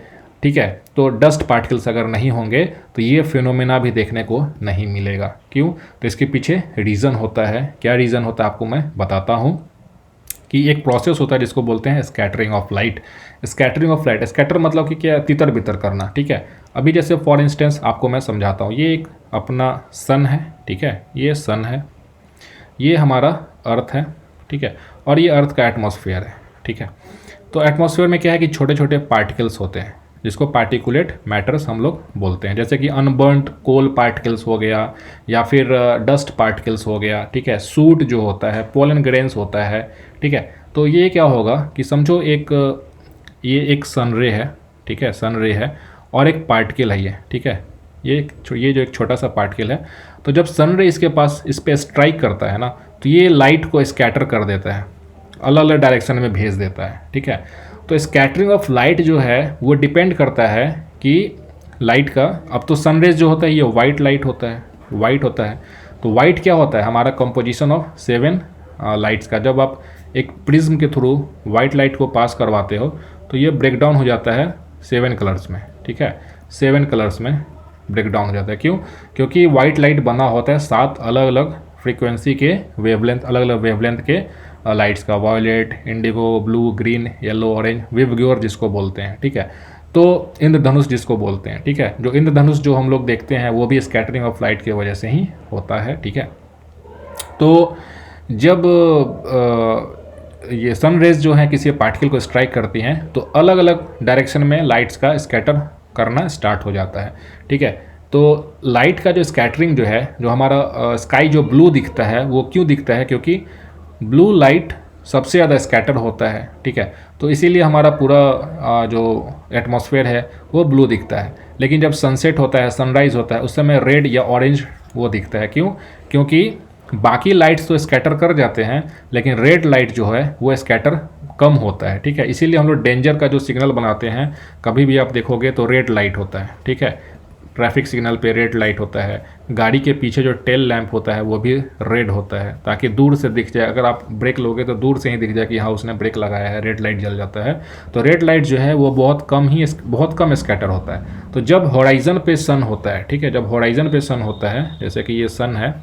ठीक है, तो डस्ट पार्टिकल्स अगर नहीं होंगे तो ये फिनोमेना भी देखने को नहीं मिलेगा। क्यों? तो इसके पीछे रीज़न होता है। क्या रीज़न होता है आपको मैं बताता हूँ कि एक प्रोसेस होता है जिसको बोलते हैं scattering of light. Scattering of light, scatter मतलब कि क्या, तितर बितर करना, ठीक है। अभी जैसे फॉर इंस्टेंस आपको मैं समझाता हूँ, ये एक अपना सन है, ठीक है, ये सन है, ये हमारा अर्थ है, ठीक है, और ये अर्थ का एटमॉस्फेयर है, ठीक है। तो एटमॉस्फेयर में क्या है कि छोटे छोटे पार्टिकल्स होते हैं जिसको पार्टिकुलेट मैटर्स हम लोग बोलते हैं। जैसे कि अनबर्नड कोल पार्टिकल्स हो गया या फिर डस्ट पार्टिकल्स हो गया, ठीक है, सूट जो होता है, पोलन ग्रेन्स होता है, ठीक है। तो ये क्या होगा कि समझो ये एक सन रे है, ठीक है, सन रे है और एक पार्टिकल है ये, ठीक है, ये जो एक छोटा सा पार्टिकल है। तो जब सन रे इसके पास इस पर स्ट्राइक करता है ना, तो ये लाइट को स्कैटर कर देता है, अलग अलग डायरेक्शन में भेज देता है, ठीक है। तो स्कैटरिंग ऑफ लाइट जो है वो डिपेंड करता है कि लाइट का, अब तो सनरेज जो होता है ये वाइट लाइट होता है, वाइट होता है। तो वाइट क्या होता है, हमारा कंपोजिशन ऑफ 7 लाइट्स का। जब आप एक प्रिज्म के थ्रू वाइट लाइट को पास करवाते हो तो ये ब्रेक डाउन हो जाता है 7 कलर्स में, ठीक है, 7 कलर्स में ब्रेक डाउन हो जाता है। क्यों? क्योंकि वाइट लाइट बना होता है 7 अलग अलग फ्रीक्वेंसी के वेवलेंथ, अलग अलग वेवलेंथ के लाइट्स का, violet, indigo, blue, green, yellow, orange, VIBGYOR जिसको बोलते हैं, ठीक है। तो इंद्रधनुष जिसको बोलते हैं, ठीक है, जो इंद्रधनुष जो हम लोग देखते हैं वो भी स्कैटरिंग ऑफ लाइट की वजह से ही होता है, ठीक है। तो जब ये सन रेज जो हैं किसी पार्टिकल को स्ट्राइक करती हैं तो अलग अलग डायरेक्शन में लाइट्स का स्कैटर करना स्टार्ट हो जाता है, ठीक है। तो लाइट का जो स्कैटरिंग जो है, जो हमारा स्काई जो ब्लू दिखता है वो क्यों दिखता है, क्योंकि ब्लू लाइट सबसे ज़्यादा स्कैटर होता है, ठीक है। तो इसीलिए हमारा पूरा जो एटमॉस्फेयर है वो ब्लू दिखता है। लेकिन जब सनसेट होता है, सनराइज़ होता है, उस समय रेड या ऑरेंज वो दिखता है। क्यों? क्योंकि बाकी लाइट्स तो स्कैटर कर जाते हैं लेकिन रेड लाइट जो है वो स्कैटर कम होता है, ठीक है। इसीलिए हम लोग डेंजर का जो सिग्नल बनाते हैं कभी भी आप देखोगे तो रेड लाइट होता है, ठीक है। ट्रैफिक सिग्नल पे रेड लाइट होता है, गाड़ी के पीछे जो टेल लैंप होता है वो भी रेड होता है ताकि दूर से दिख जाए। अगर आप ब्रेक लोगे तो दूर से ही दिख जाए कि हाँ उसने ब्रेक लगाया है, रेड लाइट जल जाता है। तो रेड लाइट जो है वो बहुत कम स्कैटर होता है। तो जब होराइजन पे सन होता है, ठीक है, जब होराइजन पे सन होता है, जैसे कि ये सन है,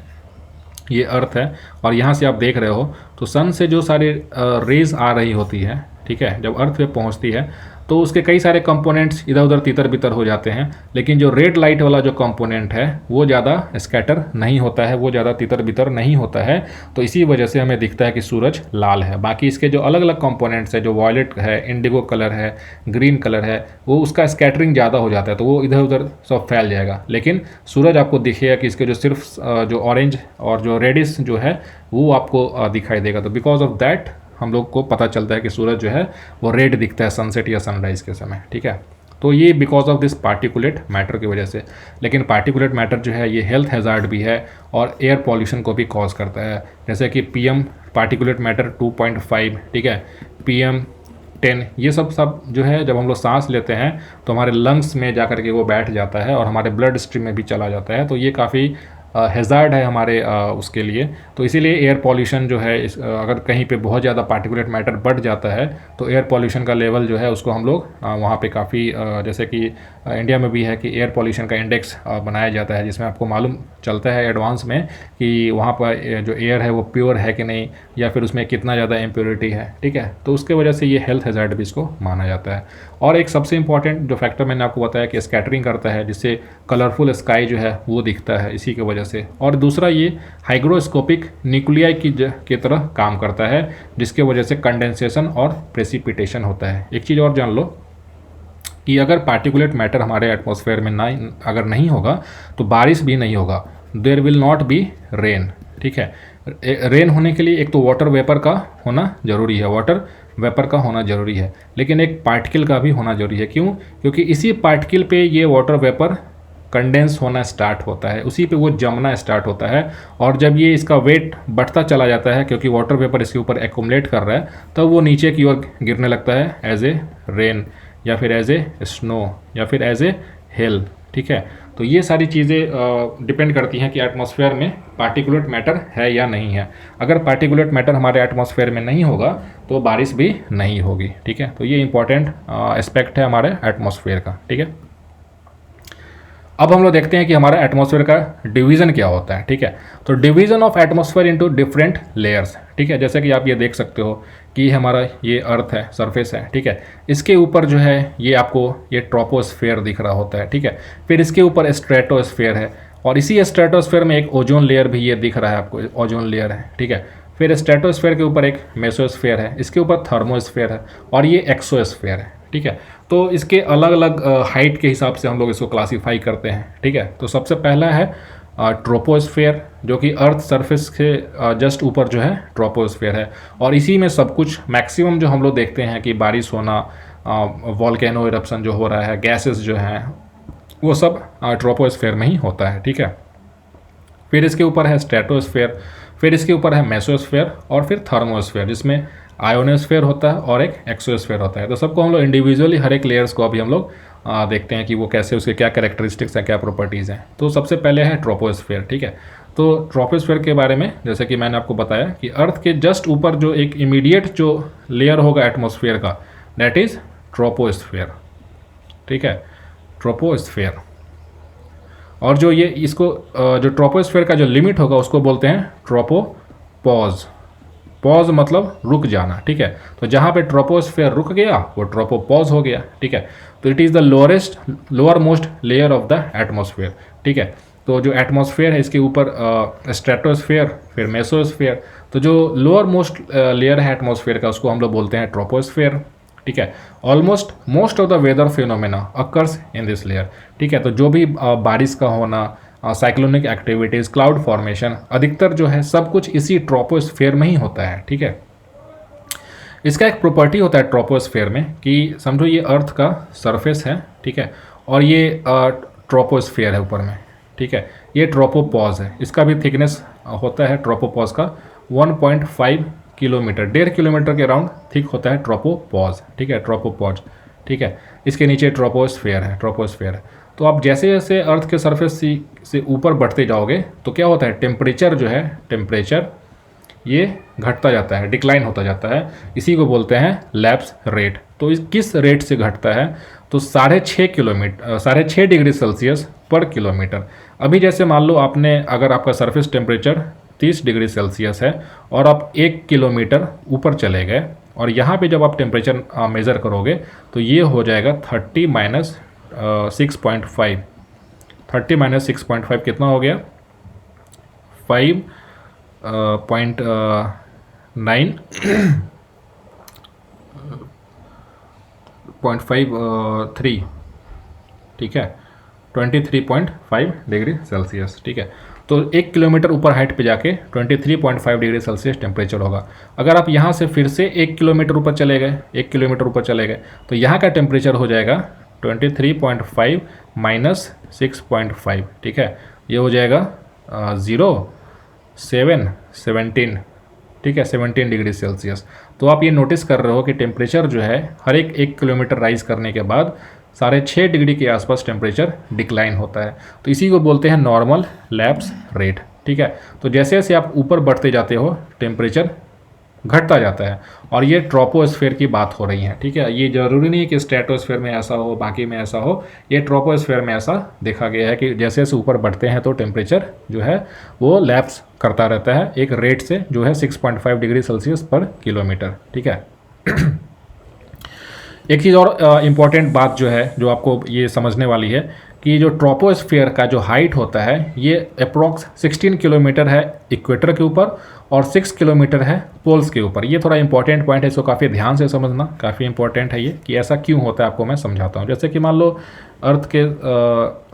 ये अर्थ है और यहाँ से आप देख रहे हो, तो सन से जो सारे रेज आ रही होती है, ठीक है, जब अर्थ पे पहुँचती है तो उसके कई सारे कंपोनेंट्स इधर उधर तितर बितर हो जाते हैं। लेकिन जो रेड लाइट वाला जो कंपोनेंट है वो ज़्यादा स्कैटर नहीं होता है, वो ज़्यादा तितर बितर नहीं होता है। तो इसी वजह से हमें दिखता है कि सूरज लाल है। बाकी इसके जो अलग अलग कंपोनेंट्स है, जो वॉयलेट है, इंडिगो कलर है, ग्रीन कलर है, वो उसका स्कैटरिंग ज़्यादा हो जाता है तो वो इधर उधर सब फैल जाएगा। लेकिन सूरज आपको दिखेगा कि इसके जो सिर्फ जो ऑरेंज और जो रेडिश जो है वो आपको दिखाई देगा। तो बिकॉज ऑफ दैट हम लोग को पता चलता है कि सूरज जो है वो रेड दिखता है सनसेट या सनराइज़ के समय, ठीक है। तो ये because of this particulate matter की वजह से। लेकिन पार्टिकुलेट मैटर जो है ये हेल्थ हैज़ार्ड भी है और एयर पॉल्यूशन को भी कॉज करता है। जैसे कि PM पार्टिकुलेट मैटर 2.5, ठीक है, PM 10, ये सब जो है जब हम लोग सांस लेते हैं तो हमारे लंग्स में जा कर के वो बैठ जाता है और हमारे ब्लड स्ट्रीम में भी चला जाता है। तो ये काफ़ी हैज़ार्ड है हमारे उसके लिए। तो इसीलिए एयर पॉल्यूशन जो है अगर कहीं पे बहुत ज़्यादा पार्टिकुलेट मैटर बढ़ जाता है तो एयर पॉल्यूशन का लेवल जो है उसको हम लोग वहाँ पे काफ़ी जैसे कि इंडिया में भी है कि एयर पॉल्यूशन का इंडेक्स बनाया जाता है, जिसमें आपको मालूम चलता है एडवांस में कि वहाँ पर जो एयर है वो प्योर है कि नहीं, या फिर उसमें कितना ज़्यादा इम्प्योरिटी है, ठीक है। तो उसके वजह से ये हेल्थ हैज़ार्ड भी इसको माना जाता है। और एक सबसे इंपॉर्टेंट जो फैक्टर मैंने आपको बताया कि स्कैटरिंग करता है, जिससे कलरफुल स्काई जो है वो दिखता है इसी की वजह से। और दूसरा ये हाइग्रोस्कोपिक न्यूक्लियाई की तरह काम करता है, जिसके वजह से कंडेंसेशन और प्रेसिपिटेशन होता है। एक चीज़ और जान लो कि अगर पार्टिकुलेट मैटर हमारे एटमॉस्फेयर में अगर नहीं होगा तो बारिश भी नहीं होगा, there will not be rain, ठीक है। रेन होने के लिए एक तो वाटर वेपर का होना ज़रूरी है, वाटर वेपर का होना ज़रूरी है, लेकिन एक पार्टिकल का भी होना ज़रूरी है। क्यों? क्योंकि इसी पार्टिकल पे ये वाटर वेपर कंडेंस होना स्टार्ट होता है, उसी पे वो जमना स्टार्ट होता है। और जब ये इसका वेट बढ़ता चला जाता है क्योंकि वाटर वेपर इसके ऊपर एक्यूमुलेट कर रहा है, तब वो नीचे की ओर गिरने लगता है एज ए रेन, या फिर एज ए स्नो, या फिर एज ए हेल, ठीक है। तो ये सारी चीज़ें डिपेंड करती हैं कि एटमॉस्फेयर में पार्टिकुलेट मैटर है या नहीं है। अगर पार्टिकुलेट मैटर हमारे एटमॉस्फेयर में नहीं होगा तो बारिश भी नहीं होगी, ठीक है। तो ये इंपॉर्टेंट एस्पेक्ट है हमारे एटमॉस्फेयर का, ठीक है। अब हम लोग देखते हैं कि हमारा एटमॉस्फेयर का डिवीज़न क्या होता है, ठीक है। तो division of atmosphere into different layers, ठीक है। जैसे कि आप ये देख सकते हो कि हमारा ये अर्थ है, सरफेस है, ठीक है। इसके ऊपर जो है ये आपको ये ट्रोपोस्फेयर दिख रहा होता है, ठीक है। फिर इसके ऊपर स्ट्रेटोस्फेयर है, और इसी स्ट्रेटोस्फेयर में एक ओजोन लेयर भी ये दिख रहा है आपको, ओजोन लेयर है, ठीक है। फिर स्ट्रेटोस्फेयर के ऊपर एक मेसोस्फेयर है, इसके ऊपर थर्मोस्फेयर है, और ये एक्सोस्फेयर है, ठीक है। तो इसके अलग अलग हाइट के हिसाब से हम लोग इसको क्लासीफाई करते हैं, ठीक है। तो सबसे पहला है ट्रोपोस्फेयर, जो कि अर्थ सरफेस के जस्ट ऊपर जो है ट्रोपोस्फेयर है, और इसी में सब कुछ मैक्सिमम जो हम लोग देखते हैं कि बारिश होना, वॉल्केनो इरप्शन जो हो रहा है, गैसेस जो हैं, वो सब ट्रोपोस्फेयर में ही होता है, ठीक है। फिर इसके ऊपर है स्ट्रेटोस्फेयर, फिर इसके ऊपर है मेसोस्फेयर, और फिर थर्मोस्फेयर, जिसमें आयोनोस्फेयर होता है और एक एक्सोस्फेयर होता है। तो सबको हम लोग इंडिविजुअली हर एक लेयर्स को अभी हम लोग देखते हैं कि वो कैसे, उसके क्या कैरेक्टरिस्टिक्स हैं, क्या प्रॉपर्टीज़ हैं। तो सबसे पहले है ट्रोपोस्फेयर, ठीक है। तो ट्रोपोस्फेयर के बारे में जैसे कि मैंने आपको बताया कि अर्थ के जस्ट ऊपर जो एक इमीडिएट जो लेयर होगा एटमॉस्फेयर का, दैट इज़ ट्रोपोस्फेयर, ठीक है, ट्रोपोस्फेयर। और जो ये इसको जो ट्रोपोस्फेयर का जो लिमिट होगा उसको बोलते हैं ट्रोपोपॉज। पॉज मतलब रुक जाना, ठीक है। तो जहाँ पे ट्रोपोस्फेयर रुक गया वो ट्रोपोपॉज हो गया, ठीक है। तो it is the lower most layer of the atmosphere, ठीक है। तो जो एटमॉस्फेयर है इसके ऊपर स्ट्रेटोस्फेयर, फिर मेसोस्फेयर। तो जो लोअर मोस्ट लेयर है एटमॉस्फेयर का उसको हम लोग बोलते हैं ट्रोपोस्फेयर, ठीक है। Almost most of the weather phenomena occurs in this layer, ठीक है। तो जो भी बारिश का होना, साइक्लोनिक एक्टिविटीज़, क्लाउड फॉर्मेशन, अधिकतर जो है सब कुछ इसी ट्रोपोस्फेयर में ही होता है, ठीक है। इसका एक प्रॉपर्टी होता है ट्रोपोस्फेयर में कि समझो ये अर्थ का सरफेस है, ठीक है, और ये ट्रोपोस्फेयर है ऊपर में, ठीक है। ये ट्रोपोपॉज है, इसका भी थिकनेस होता है ट्रोपोपॉज का 1.5 किलोमीटर, 1.5 किलोमीटर के अराउंड थिक होता है ट्रोपोपॉज, ठीक है, ट्रोपोपॉज, ठीक है। इसके नीचे ट्रोपोस्फेयर है, ट्रोपोस्फेयर है। तो आप जैसे जैसे अर्थ के सरफेस से ऊपर बढ़ते जाओगे तो क्या होता है, टेम्परेचर जो है, टेम्परेचर ये घटता जाता है, डिक्लाइन होता जाता है। इसी को बोलते हैं लैप्स रेट। तो इस किस रेट से घटता है, तो 6.5 डिग्री सेल्सियस पर किलोमीटर। अभी जैसे मान लो आपने, अगर आपका सरफेस टेम्परेचर 30 डिग्री सेल्सियस है और आप 1 किलोमीटर ऊपर चले गए, और यहाँ पे जब आप टेम्परेचर मेज़र करोगे तो ये हो जाएगा 30 माइनस 6.5, 30 माइनस 6.5 कितना हो गया, 5.53, ठीक है, 23.5 डिग्री सेल्सियस, ठीक है। तो 1 किलोमीटर ऊपर हाइट पे जाके 23.5 डिग्री सेल्सियस टेम्परेचर होगा। अगर आप यहाँ से फिर से 1 किलोमीटर ऊपर चले गए, 1 किलोमीटर ऊपर चले गए, तो यहाँ का टेम्परेचर हो जाएगा 23.5 माइनस 6.5, ठीक है, ये हो जाएगा 17, ठीक है, 17 डिग्री सेल्सियस। तो आप ये नोटिस कर रहे हो कि टेम्परेचर जो है हर एक 1 किलोमीटर राइज करने के बाद 6.5 डिग्री के आसपास टेम्परेचर डिक्लाइन होता है। तो इसी को बोलते हैं नॉर्मल लैप्स रेट, ठीक है। तो जैसे जैसे आप ऊपर बढ़ते जाते हो टेम्परेचर घटता जाता है, और ये ट्रोपोस्फेयर की बात हो रही है, ठीक है। ये ज़रूरी नहीं है कि स्ट्रेटोस्फेयर में ऐसा हो, बाकी में ऐसा हो, ये ट्रोपोस्फेयर में ऐसा देखा गया है कि जैसे जैसे ऊपर बढ़ते हैं तो टेम्परेचर जो है वो लैप्स करता रहता है एक रेट से, जो है 6.5 डिग्री सेल्सियस पर किलोमीटर, ठीक है। एक चीज़ और इम्पॉर्टेंट बात जो है, जो आपको ये समझने वाली है कि जो ट्रोपोस्फेयर का जो हाइट होता है ये अप्रॉक्स 16 किलोमीटर है इक्वेटर के ऊपर और 6 किलोमीटर है पोल्स के ऊपर। ये थोड़ा इंपॉर्टेंट पॉइंट है, इसको काफ़ी ध्यान से समझना, काफ़ी इंपॉर्टेंट है ये कि ऐसा क्यों होता है, आपको मैं समझाता हूँ। जैसे कि मान लो अर्थ के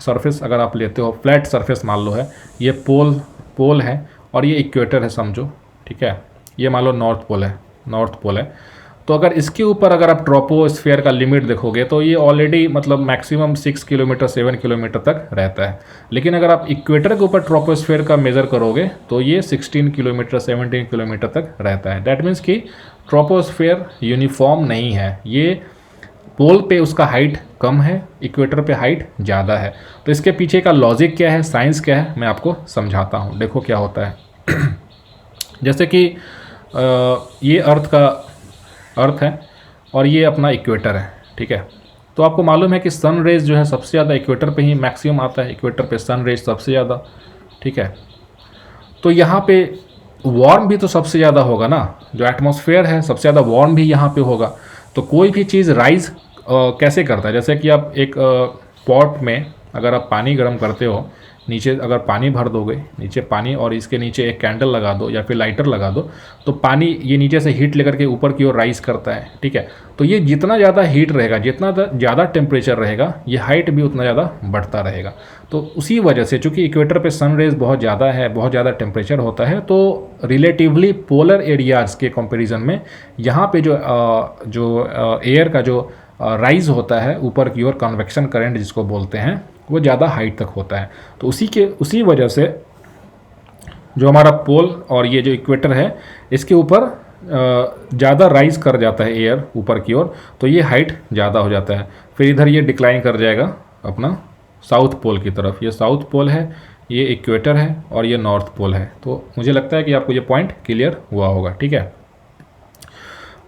सरफेस अगर आप लेते हो, फ्लैट सरफेस मान लो है, ये पोल है और ये इक्वेटर है समझो, ठीक है। ये मान लो नॉर्थ पोल है। तो अगर इसके ऊपर अगर आप ट्रोपोस्फेयर का लिमिट देखोगे तो ये ऑलरेडी मतलब मैक्सिमम 6 किलोमीटर 7 किलोमीटर तक रहता है। लेकिन अगर आप इक्वेटर के ऊपर ट्रोपोस्फेयर का मेज़र करोगे तो ये 16 किलोमीटर 17 किलोमीटर तक रहता है। दैट मीन्स कि ट्रोपोस्फेयर यूनिफॉर्म नहीं है, ये पोल पे उसका हाइट कम है, इक्वेटर पे हाइट ज़्यादा है। तो इसके पीछे का लॉजिक क्या है, साइंस क्या है, मैं आपको समझाता हूँ। देखो क्या होता है। जैसे कि ये अर्थ है और ये अपना इक्वेटर है, ठीक है। तो आपको मालूम है कि सन रेज जो है सबसे ज़्यादा इक्वेटर पे ही मैक्सिमम आता है, इक्वेटर पे सन रेज सबसे ज़्यादा, ठीक है। तो यहाँ पे वार्म भी तो सबसे ज़्यादा होगा ना, जो एटमॉस्फेयर है सबसे ज़्यादा वार्म भी यहाँ पे होगा। तो कोई भी चीज़ राइज कैसे करता है, जैसे कि आप एक पॉट में अगर आप पानी गर्म करते हो, नीचे अगर पानी भर दोगे, नीचे पानी और इसके नीचे एक कैंडल लगा दो या फिर लाइटर लगा दो, तो पानी ये नीचे से हीट लेकर के ऊपर की ओर राइज करता है, ठीक है। तो ये जितना ज़्यादा हीट रहेगा, जितना ज़्यादा टेम्परेचर रहेगा, ये हाइट भी उतना ज़्यादा बढ़ता रहेगा। तो उसी वजह से चूँकि इक्वेटर पे सन रेज बहुत ज़्यादा है, बहुत ज़्यादा टेम्परेचर होता है, तो रिलेटिवली पोलर एरियाज़ के कंपेरिजन में यहाँ पे जो एयर का जो राइज होता है ऊपर की ओर, कन्वेक्शन करंट जिसको बोलते हैं, वो ज़्यादा हाइट तक होता है। तो उसी वजह से जो हमारा पोल और ये जो इक्वेटर है इसके ऊपर ज़्यादा राइज कर जाता है एयर ऊपर की ओर, तो ये हाइट ज़्यादा हो जाता है। फिर इधर ये डिक्लाइन कर जाएगा अपना साउथ पोल की तरफ। ये साउथ पोल है, ये इक्वेटर है और ये नॉर्थ पोल है। तो मुझे लगता है कि आपको ये पॉइंट क्लियर हुआ होगा, ठीक है।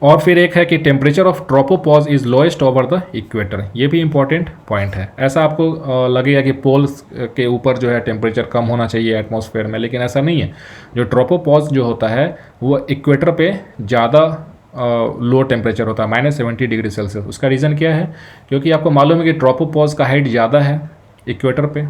और फिर एक है कि temperature of tropopause is lowest over the equator, ये भी इंपॉर्टेंट पॉइंट है। ऐसा आपको लगेगा कि पोल्स के ऊपर जो है टेम्परेचर कम होना चाहिए एटमॉस्फेयर में, लेकिन ऐसा नहीं है। जो ट्रोपोपॉज जो होता है वो इक्वेटर पे ज़्यादा लो टेम्परेचर होता है, -70 डिग्री सेल्सियस। उसका रीज़न क्या है, क्योंकि आपको मालूम है कि ट्रोपोपॉज का हाइट ज़्यादा है इक्वेटर पे,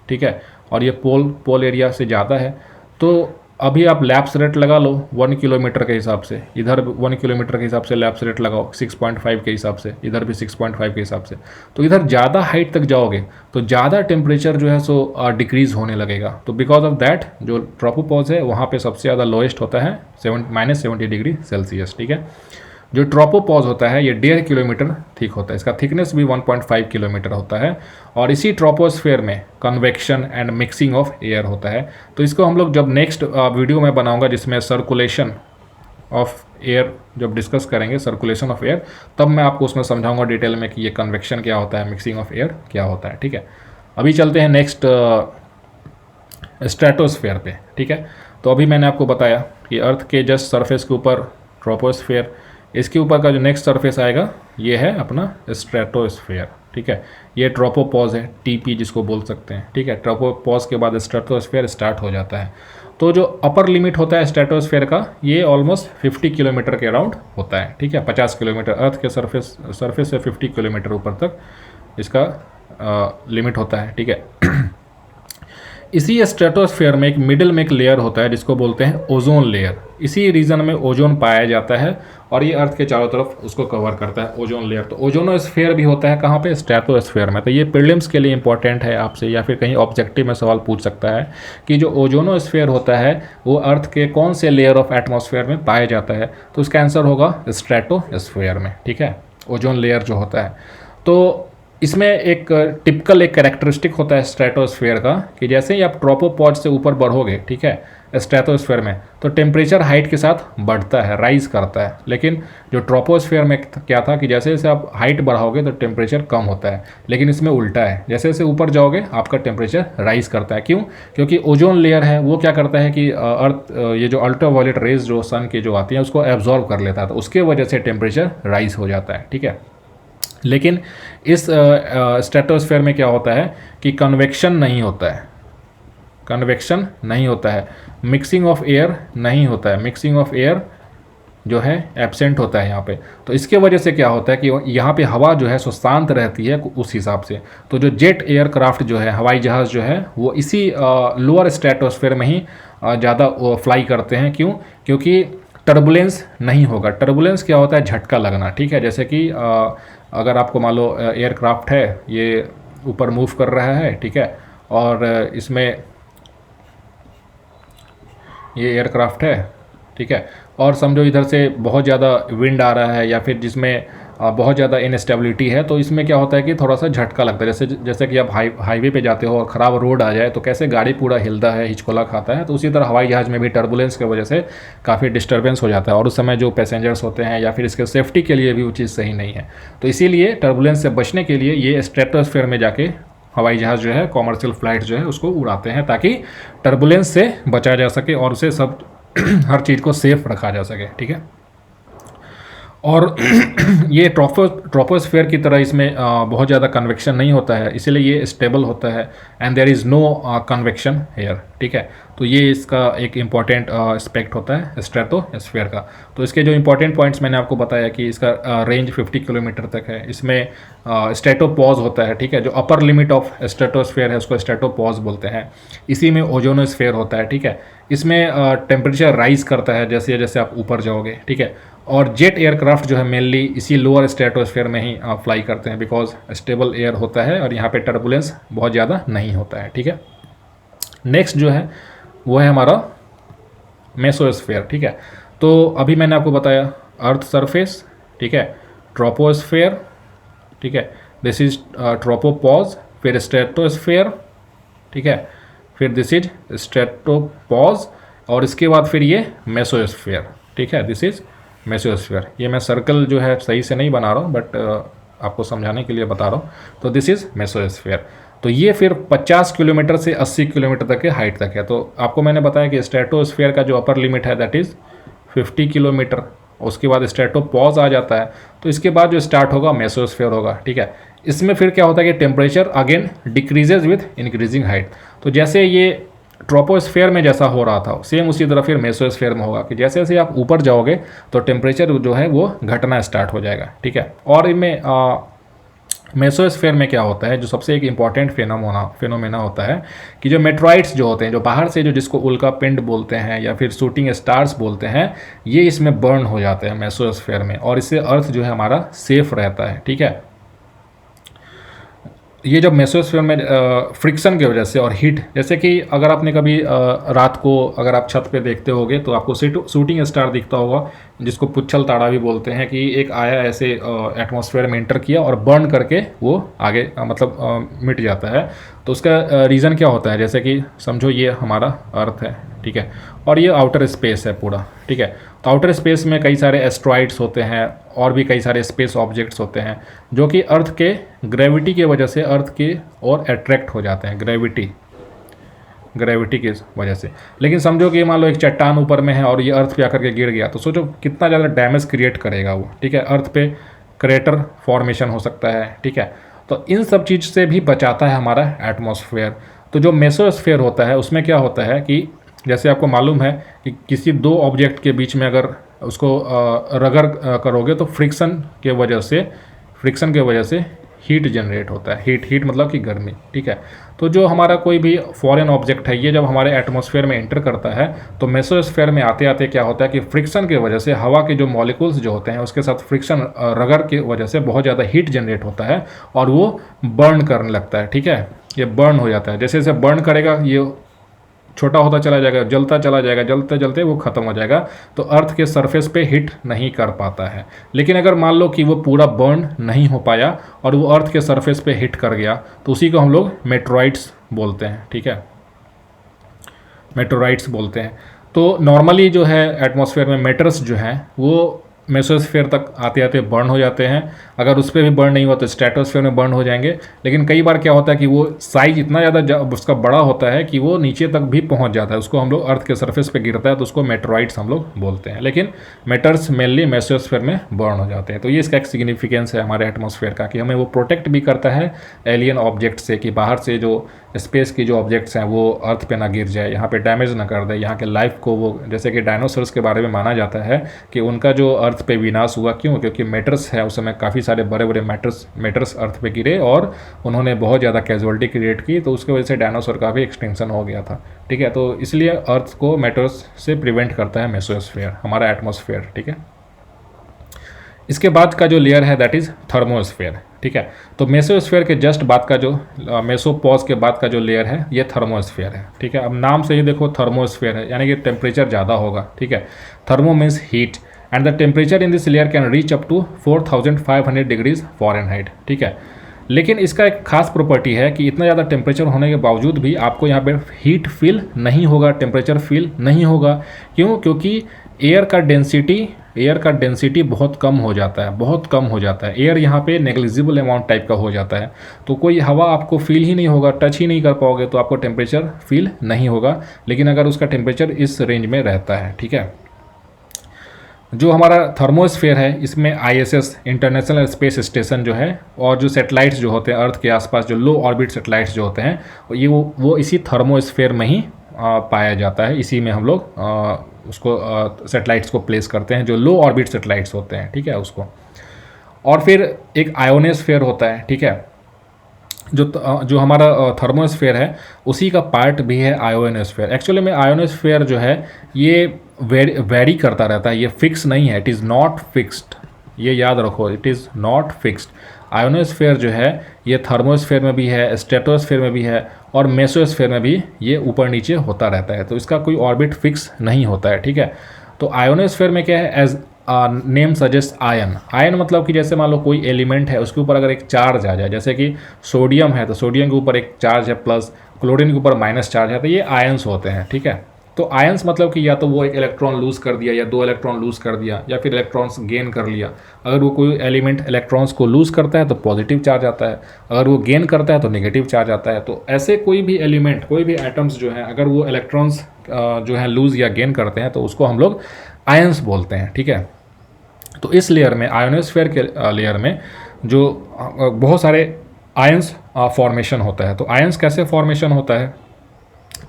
ठीक है, और ये पोल एरिया से ज़्यादा है। तो अभी आप लैप्स रेट लगा लो 1 किलोमीटर के हिसाब से, इधर 1 किलोमीटर के हिसाब से लैप्स रेट लगाओ 6.5 के हिसाब से, इधर भी 6.5 के हिसाब से। तो इधर ज़्यादा हाइट तक जाओगे तो ज़्यादा टेम्परेचर जो है सो डिक्रीज़ होने लगेगा। तो बिकॉज ऑफ दैट जो ट्रोपोपॉज है वहाँ पे सबसे ज़्यादा लोएस्ट होता है -70 डिग्री सेल्सियस, ठीक है। जो ट्रोपोपॉज होता है ये 1.5 किलोमीटर थिक होता है, इसका थिकनेस भी 1.5 किलोमीटर होता है। और इसी ट्रोपोस्फेयर में convection and mixing of air होता है। तो इसको हम लोग जब नेक्स्ट वीडियो में बनाऊंगा जिसमें सर्कुलेशन ऑफ एयर जब डिस्कस करेंगे, सर्कुलेशन ऑफ एयर, तब मैं आपको उसमें समझाऊंगा डिटेल में कि ये कन्वेक्शन क्या होता है, मिक्सिंग ऑफ एयर क्या होता है, ठीक है। अभी चलते हैं नेक्स्ट स्ट्रेटोस्फेयर पे, ठीक है। तो अभी मैंने आपको बताया कि अर्थ के जस्ट सरफेस के ऊपर ट्रोपोस्फेयर, इसके ऊपर का जो नेक्स्ट सरफेस आएगा ये है अपना स्ट्रेटोस्फेयर, ठीक है। ये ट्रोपोपॉज है, टीपी जिसको बोल सकते हैं, ठीक है। ट्रोपोपॉज के बाद स्ट्रेटोस्फेयर स्टार्ट हो जाता है। तो जो अपर लिमिट होता है स्ट्रेटोस्फेयर का ये ऑलमोस्ट 50 किलोमीटर के अराउंड होता है, ठीक है। 50 किलोमीटर अर्थ के सरफेस से 50 किलोमीटर ऊपर तक इसका लिमिट होता है, ठीक है। इसी स्ट्रेटोस्फेयर में एक मिडिल में एक लेयर होता है जिसको बोलते हैं ओजोन लेयर। इसी रीजन में ओजोन पाया जाता है और ये अर्थ के चारों तरफ उसको कवर करता है ओजोन लेयर। तो ओजोनोस्फेयर भी होता है कहाँ पे, स्ट्रेटोस्फेयर में। तो ये प्रीलिम्स के लिए इंपॉर्टेंट है आपसे, या फिर कहीं ऑब्जेक्टिव में सवाल पूछ सकता है कि जो ओजोनोस्फेयर होता है वो अर्थ के कौन से लेयर ऑफ एटमॉस्फेयर में पाया जाता है। तो इसका आंसर होगा स्ट्रेटोस्फेयर में, ठीक है, ओजोन लेयर जो होता है। तो इसमें एक टिपिकल एक कैरेक्टरिस्टिक होता है स्ट्रेटोस्फेयर का कि जैसे ही आप ट्रोपोपॉज से ऊपर बढ़ोगे, ठीक है, स्ट्रेटोस्फेयर में, तो टेम्परेचर हाइट के साथ बढ़ता है, राइज करता है। लेकिन जो ट्रोपोस्फेयर में क्या था कि जैसे जैसे आप हाइट बढ़ाओगे तो टेम्परेचर कम होता है, लेकिन इसमें उल्टा है, जैसे जैसे ऊपर जाओगे आपका टेम्परेचर राइज करता है। क्यों? क्योंकि ओजोन लेयर है वो क्या करता है कि अर्थ ये जो अल्ट्रावायलेट रेज जो सन की जो आती है उसको एब्जॉर्व कर लेता है, तो उसके वजह से टेम्परेचर राइज हो जाता है, ठीक है। लेकिन इस स्ट्रेटोस्फेयर में क्या होता है कि कन्वेक्शन नहीं होता है, कन्वेक्शन नहीं होता है, मिक्सिंग ऑफ एयर नहीं होता है, मिक्सिंग ऑफ एयर जो है एब्सेंट होता है यहाँ पे। तो इसके वजह से क्या होता है कि यहाँ पे हवा जो है सो शांत रहती है उस हिसाब से। तो जो जेट एयरक्राफ्ट जो है, हवाई जहाज़ जो है, वो इसी लोअर स्ट्रेटोस्फेयर में ही ज़्यादा फ्लाई करते हैं। क्यों? क्योंकि टर्बुलेंस नहीं होगा। टर्बुलेंस क्या होता है? झटका लगना, ठीक है। जैसे कि अगर आपको मान लो एयरक्राफ्ट है, ये ऊपर मूव कर रहा है, ठीक है, और इसमें ये एयरक्राफ्ट है, ठीक है, और समझो इधर से बहुत ज़्यादा विंड आ रहा है या फिर जिसमें बहुत ज़्यादा इनस्टेबिलिटी है, तो इसमें क्या होता है कि थोड़ा सा झटका लगता है। जैसे जैसे कि आप हाईवे पे जाते हो और ख़राब रोड आ जाए तो कैसे गाड़ी पूरा हिलता है, हिचकोला खाता है, तो उसी तरह हवाई जहाज़ में भी टर्बुलेंस की वजह से काफ़ी डिस्टर्बेंस हो जाता है और उस समय जो पैसेंजर्स होते हैं या फिर इसके सेफ्टी के लिए भी वो चीज़ सही नहीं है। तो इसीलिए टर्बुलेंस से बचने के लिए ये स्ट्रेटोस्फेयर में जाके हवाई जहाज़ जो है, कॉमर्शियल फ्लाइट जो है, उसको उड़ाते हैं ताकि टर्बुलेंस से बचा जा सके और उसे सब हर चीज़ को सेफ रखा जा सके, ठीक है। और ये ट्रोपोस्फेयर की तरह इसमें बहुत ज़्यादा कन्वेक्शन नहीं होता है, इसीलिए ये स्टेबल होता है and there is no convection here, ठीक है। तो ये इसका एक इम्पॉर्टेंट एस्पेक्ट होता है स्ट्रेटोस्फेयर का। तो इसके जो इम्पॉर्टेंट पॉइंट्स मैंने आपको बताया कि इसका रेंज 50 किलोमीटर तक है। इसमें स्ट्रेटोपॉज होता है, ठीक है, जो अपर लिमिट ऑफ स्ट्रेटोस्फेयर है उसको स्ट्रेटोपॉज बोलते हैं। इसी में ओजोनोस्फेयर होता है, ठीक है। इसमें टेम्परेचर राइज करता है जैसे जैसे आप ऊपर जाओगे, ठीक है। और जेट एयरक्राफ्ट जो है मेनली इसी लोअर स्ट्रेटोस्फेयर में ही फ्लाई करते हैं बिकॉज स्टेबल एयर होता है और यहाँ पे टर्बुलेंस बहुत ज़्यादा नहीं होता है, ठीक है। नेक्स्ट जो है वो है हमारा मेसोस्फेयर, ठीक है। तो अभी मैंने आपको बताया अर्थ सरफेस, ठीक है, ट्रोपोस्फेयर, ठीक है, दिस इज ट्रोपोपॉज, फिर स्ट्रेटोस्फेयर, ठीक है, फिर दिस इज स्ट्रेटोपॉज और इसके बाद फिर ये मेसोस्फेयर, ठीक है, दिस इज मेसोस्फेयर। ये मैं सर्कल जो है सही से नहीं बना रहा हूँ बट आपको समझाने के लिए बता रहा हूँ। तो दिस इज मेसोस्फेयर। तो ये फिर 50 किलोमीटर से 80 किलोमीटर तक के हाइट तक है। तो आपको मैंने बताया कि स्ट्रेटोस्फेयर का जो अपर लिमिट है दैट इज़ 50 किलोमीटर, उसके बाद स्ट्रेटोपॉज आ जाता है, तो इसके बाद जो स्टार्ट होगा मेसोस्फेयर होगा, ठीक है। इसमें फिर क्या होता है कि temperature again decreases with increasing height. तो जैसे ये ट्रोपोस्फेयर में जैसा हो रहा था सेम उसी तरह फिर मेसोस्फेयर में होगा कि जैसे जैसे आप ऊपर जाओगे तो टेम्परेचर जो है वो घटना स्टार्ट हो जाएगा, ठीक है। और इनमें मेसोस्फेयर में क्या होता है, जो सबसे एक इम्पॉर्टेंट फिनोमेना होता है कि जो मेट्रॉइड्स जो होते हैं, जो बाहर से जो जिसको उल्का पिंड बोलते हैं या फिर शूटिंग स्टार्स बोलते हैं, ये इसमें बर्न हो जाते हैं मेसोस्फेयर में और इससे अर्थ जो है हमारा सेफ रहता है, ठीक है। ये जब मेसोस्फेयर में फ्रिक्शन की वजह से और हीट, जैसे कि अगर आपने कभी रात को अगर आप छत पे देखते होगे तो आपको शूटिंग स्टार दिखता होगा जिसको पुच्छल तारा भी बोलते हैं, कि एक आया ऐसे एटमॉस्फेयर में एंटर किया और बर्न करके वो आगे मतलब मिट जाता है। तो उसका रीज़न क्या होता है, जैसे कि समझो ये हमारा अर्थ है, ठीक है, और ये आउटर स्पेस है पूरा, ठीक है। तो आउटर स्पेस में कई सारे एस्ट्रॉइड्स होते हैं और भी कई सारे स्पेस ऑब्जेक्ट्स होते हैं जो कि अर्थ के ग्रेविटी की वजह से अर्थ की ओर अट्रैक्ट हो जाते हैं, ग्रेविटी की वजह से। लेकिन समझो कि मान लो एक चट्टान ऊपर में है और ये अर्थ पे आकर के गिर गया, तो सोचो कितना ज़्यादा डैमेज क्रिएट करेगा वो, ठीक है। अर्थ पे क्रेटर फॉर्मेशन हो सकता है, ठीक है। तो इन सब चीज़ से भी बचाता है हमारा एटमॉस्फेयर। तो जो मेसोस्फेयर होता है उसमें क्या होता है कि जैसे आपको मालूम है कि किसी दो ऑब्जेक्ट के बीच में अगर उसको रगड़ करोगे तो फ्रिक्शन के वजह से हीट जनरेट होता है। हीट मतलब कि गर्मी, ठीक है। तो जो हमारा कोई भी फॉरेन ऑब्जेक्ट है ये जब हमारे एटमॉस्फेयर में एंटर करता है तो मेसोस्फेयर में आते आते क्या होता है कि फ्रिक्शन की वजह से हवा के जो मॉलिक्यूल्स जो होते हैं उसके साथ फ्रिक्शन रगड़ की वजह से बहुत ज़्यादा हीट जनरेट होता है और वो बर्न करने लगता है, ठीक है। ये बर्न हो जाता है, जैसे जैसे बर्न करेगा ये छोटा होता चला जाएगा, जलता चला जाएगा, जलते जलते वो ख़त्म हो जाएगा, तो अर्थ के सरफेस पे हिट नहीं कर पाता है। लेकिन अगर मान लो कि वो पूरा बर्न नहीं हो पाया और वो अर्थ के सरफेस पे हिट कर गया, तो उसी को हम लोग मेटेराइट्स बोलते हैं, ठीक है, मेटेराइट्स बोलते हैं। तो नॉर्मली जो है एटमॉस्फेयर में मेटर्स जो हैं वो मेसोस्फेयर तक आते आते बर्न हो जाते हैं। अगर उस पर भी बर्न नहीं हुआ तो स्ट्रेटोस्फेयर में बर्न हो जाएंगे। लेकिन कई बार क्या होता है कि वो साइज इतना ज़्यादा उसका बड़ा होता है कि वो नीचे तक भी पहुंच जाता है, उसको हम लोग अर्थ के सरफेस पे गिरता है तो उसको मेटेराइट्स हम लोग बोलते हैं। लेकिन मेटर्स मेनली मेसोस्फेयर में बर्न हो जाते हैं। तो ये इसका एक सिग्निफिकेंस है हमारे एटमॉस्फेयर का, कि हमें वो प्रोटेक्ट भी करता है एलियन ऑब्जेक्ट से, कि बाहर से जो स्पेस की जो ऑब्जेक्ट्स हैं वो अर्थ पे ना गिर जाए, यहाँ पे डैमेज ना कर दे, यहाँ के लाइफ को वो, जैसे कि डायनासोर्स के बारे में माना जाता है कि उनका जो अर्थ पे विनाश हुआ, क्यों? क्योंकि मेटर्स है, उस समय काफ़ी सारे बड़े बड़े मेटर्स अर्थ पे गिरे और उन्होंने बहुत ज़्यादा कैजुअलिटी क्रिएट की, तो उसकी वजह से डायनासोर का भी एक्सटिंक्शन हो गया था, ठीक है। तो इसलिए अर्थ को मेटर्स से प्रिवेंट करता है मेसोस्फेयर, हमारा एटमॉस्फेयर, ठीक है। इसके बाद का जो लेयर है दैट इज़ थर्मोस्फेयर, ठीक है। तो मेसोस्फेयर के जस्ट बाद का जो मेसोपॉज के बाद का जो लेयर है ये थर्मोस्फेयर है, ठीक है। अब नाम से ही देखो थर्मोस्फेयर है, यानी कि टेम्परेचर ज़्यादा होगा, ठीक है। Thermo means heat and the temperature in this layer can reach up to 4500 degrees Fahrenheit, ठीक है। लेकिन इसका एक खास प्रॉपर्टी है कि इतना ज़्यादा टेम्परेचर होने के बावजूद भी आपको यहाँ पे हीट फील नहीं होगा, टेम्परेचर फील नहीं होगा। क्यों? क्योंकि एयर का डेंसिटी बहुत कम हो जाता है, बहुत कम हो जाता है। एयर यहाँ पे नेग्लिजिबल अमाउंट टाइप का हो जाता है, तो कोई हवा आपको फील ही नहीं होगा, टच ही नहीं कर पाओगे, तो आपको टेम्परेचर फील नहीं होगा। लेकिन अगर उसका टेम्परेचर इस रेंज में रहता है, ठीक है। जो हमारा थर्मोस्फेयर है इसमें ISS इंटरनेशनल स्पेस स्टेशन जो है और जो सैटेलाइट्स जो होते हैं अर्थ के आसपास, जो लो ऑर्बिट सैटेलाइट्स जो होते हैं, ये वो इसी थर्मोस्फेयर में ही पाया जाता है। इसी में हम लोग उसको सैटेलाइट्स को प्लेस करते हैं, जो लो ऑर्बिट सैटेलाइट्स होते हैं, ठीक है, उसको। और फिर एक आयोनोस्फेयर होता है, ठीक है। जो हमारा थर्मोस्फेयर है उसी का पार्ट भी है आयोनोस्फेयर। एक्चुअली में आयोनोस्फेयर जो है ये वेरी करता रहता है, ये फिक्स नहीं है, इट इज़ नॉट फिक्स्ड, ये याद रखो, it is not fixed. Ionosphere जो है ये थर्मोस्फेयर में भी है, स्ट्रेटोस्फेयर में भी है और मेसोस्फेयर में भी ये ऊपर नीचे होता रहता है, तो इसका कोई ऑर्बिट फिक्स नहीं होता है, ठीक है। तो आयोनोस्फेयर में क्या है, एज नेम सजेस्ट आयन मतलब कि जैसे मान लो कोई एलिमेंट है उसके ऊपर अगर एक चार्ज आ जाए, जैसे कि सोडियम है तो सोडियम के ऊपर एक चार्ज है प्लस, क्लोरीन के ऊपर माइनस चार्ज है, तो ये आयन्स होते हैं, ठीक है। तो आयन्स मतलब कि या तो वो एक इलेक्ट्रॉन लूज़ कर दिया या 2 इलेक्ट्रॉन लूज़ कर दिया या फिर इलेक्ट्रॉन्स गेन कर लिया। अगर वो कोई एलिमेंट इलेक्ट्रॉन्स को लूज़ करता है तो पॉजिटिव चार्ज आता है, अगर वो गेन करता है तो नेगेटिव चार्ज आता है। तो ऐसे कोई भी एलिमेंट, कोई भी एटम्स जो हैं, अगर वो इलेक्ट्रॉन्स जो हैं लूज़ या गेन करते हैं तो उसको हम लोग आयन्स बोलते हैं, ठीक है। तो इस लेयर में, आयोनोस्फेयर के लेयर में जो बहुत सारे आयंस फॉर्मेशन होता है। तो आयंस कैसे फॉर्मेशन होता है,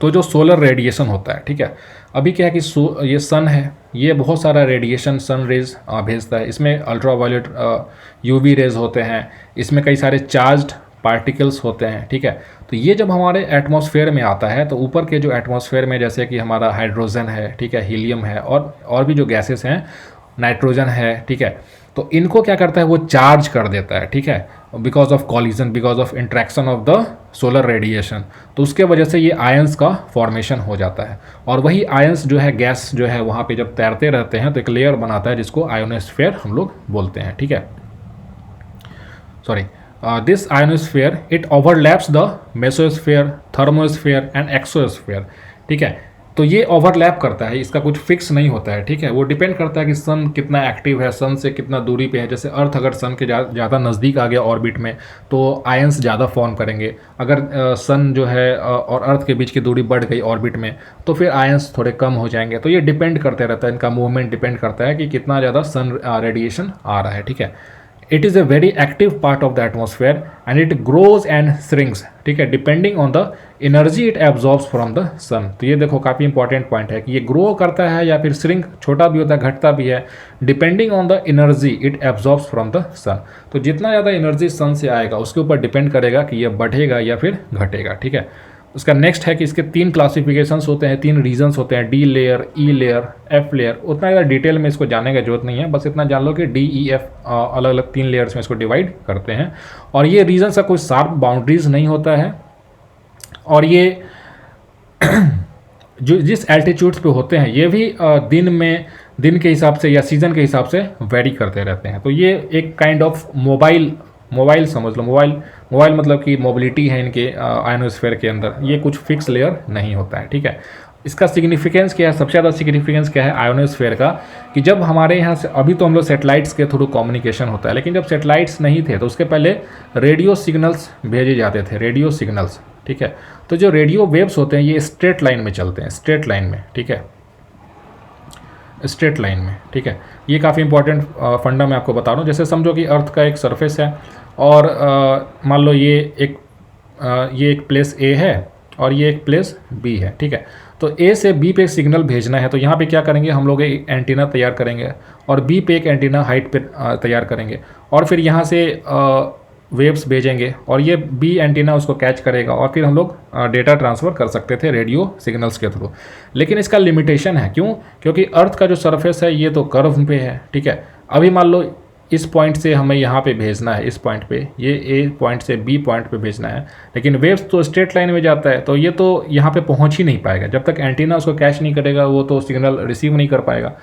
तो जो सोलर रेडिएशन होता है, ठीक है। अभी क्या है कि ये सन है, ये बहुत सारा रेडिएशन सन रेज भेजता है, इसमें अल्ट्रावायलेट UV रेज होते हैं, इसमें कई सारे चार्ज्ड पार्टिकल्स होते हैं, ठीक है। तो ये जब हमारे एटमॉस्फेयर में आता है तो ऊपर के जो एटमॉस्फेयर में जैसे कि हमारा हाइड्रोजन है, ठीक है, हीलियम है और भी जो गैसेस हैं, नाइट्रोजन है, ठीक है। तो इनको क्या करता है, वो चार्ज कर देता है, ठीक है, because of collision, because of interaction of the solar radiation. तो उसके वजह से ये आयंस का फॉर्मेशन हो जाता है और वही आयंस जो है, गैस जो है वहाँ पे जब तैरते रहते हैं तो एक लेयर बनाता है जिसको आयोनोस्फेयर हम लोग बोलते हैं, ठीक है। Sorry, this ionosphere it overlaps the mesosphere, thermosphere and exosphere, ठीक है। तो ये ओवरलैप करता है, इसका कुछ फिक्स नहीं होता है, ठीक है। वो डिपेंड करता है कि सन कितना एक्टिव है, सन से कितना दूरी पे है। जैसे अर्थ अगर सन के ज़्यादा नज़दीक आ गया ऑर्बिट में तो आयंस ज़्यादा फॉर्म करेंगे। अगर सन जो है और अर्थ के बीच की दूरी बढ़ गई ऑर्बिट में तो फिर आयंस थोड़े कम हो जाएंगे। तो ये डिपेंड करते रहता है, इनका मूवमेंट डिपेंड करता है कि कितना ज़्यादा सन रेडिएशन आ रहा है, ठीक है। It is a very active part of the atmosphere and it grows and shrinks, ठीक है, depending on the energy it absorbs from the sun. तो ये देखो काफ़ी इंपॉर्टेंट पॉइंट है कि ये ग्रो करता है या फिर श्रिंक, छोटा भी होता है, घटता भी है, depending on the energy it absorbs from the sun. तो जितना ज़्यादा एनर्जी सन से आएगा उसके ऊपर डिपेंड करेगा कि ये बढ़ेगा या फिर घटेगा, ठीक है। उसका नेक्स्ट है कि इसके 3 क्लासिफिकेशंस होते हैं, 3 रीजन्स होते हैं, D layer, E layer, F layer. उतना ज़्यादा डिटेल में इसको जानने की जरूरत नहीं है, बस इतना जान लो कि D, E, F अलग अलग 3 लेयर्स में इसको डिवाइड करते हैं। और ये रीजन्स का कोई शार्प बाउंड्रीज नहीं होता है और ये जो जिस एल्टीट्यूड्स पे होते हैं ये भी दिन के हिसाब से या सीज़न के हिसाब से वेरी करते रहते हैं। तो ये एक काइंड ऑफ मोबाइल समझ लो। मोबाइल मतलब कि मोबिलिटी है इनके आयोनोस्फीयर के अंदर, ये कुछ फिक्स लेयर नहीं होता है, ठीक है। इसका सिग्निफिकेंस क्या है, सबसे ज़्यादा सिग्निफिकेंस क्या है आयोनोस्फीयर का, कि जब हमारे यहाँ से अभी तो हम लोग सेटेलाइट्स के थ्रू कम्युनिकेशन होता है, लेकिन जब सेटेलाइट्स नहीं थे तो उसके पहले रेडियो सिग्नल्स भेजे जाते थे, रेडियो सिग्नल्स, ठीक है। तो जो रेडियो वेव्स होते हैं ये स्ट्रेट लाइन में चलते हैं, स्ट्रेट लाइन में, ठीक है, स्ट्रेट लाइन में, ठीक है। ये काफ़ी इंपॉर्टेंट फंडा मैं आपको बता रहा हूँ। जैसे समझो कि अर्थ का एक सरफेस है और मान लो ये एक प्लेस ए है और ये एक प्लेस बी है, ठीक है। तो ए से बी पे एक सिग्नल भेजना है तो यहाँ पे क्या करेंगे, हम लोग एक एंटीना तैयार करेंगे और बी पे एक एंटीना हाइट पे तैयार करेंगे और फिर यहाँ से वेव्स भेजेंगे और ये बी एंटीना उसको कैच करेगा और फिर हम लोग डेटा ट्रांसफ़र कर सकते थे रेडियो सिग्नल्स के थ्रू। लेकिन इसका लिमिटेशन है, क्यों? क्योंकि अर्थ का जो सरफेस है ये तो कर्व पे है, ठीक है। अभी मान लो इस पॉइंट से हमें यहाँ पे भेजना है, इस पॉइंट पे, ये ए पॉइंट से बी पॉइंट पे भेजना है, लेकिन वेव्स तो स्ट्रेट लाइन में जाता है तो ये तो यहाँ पे पहुँच ही नहीं पाएगा। जब तक एंटीना उसको कैच नहीं करेगा वो तो सिग्नल रिसीव नहीं कर पाएगा।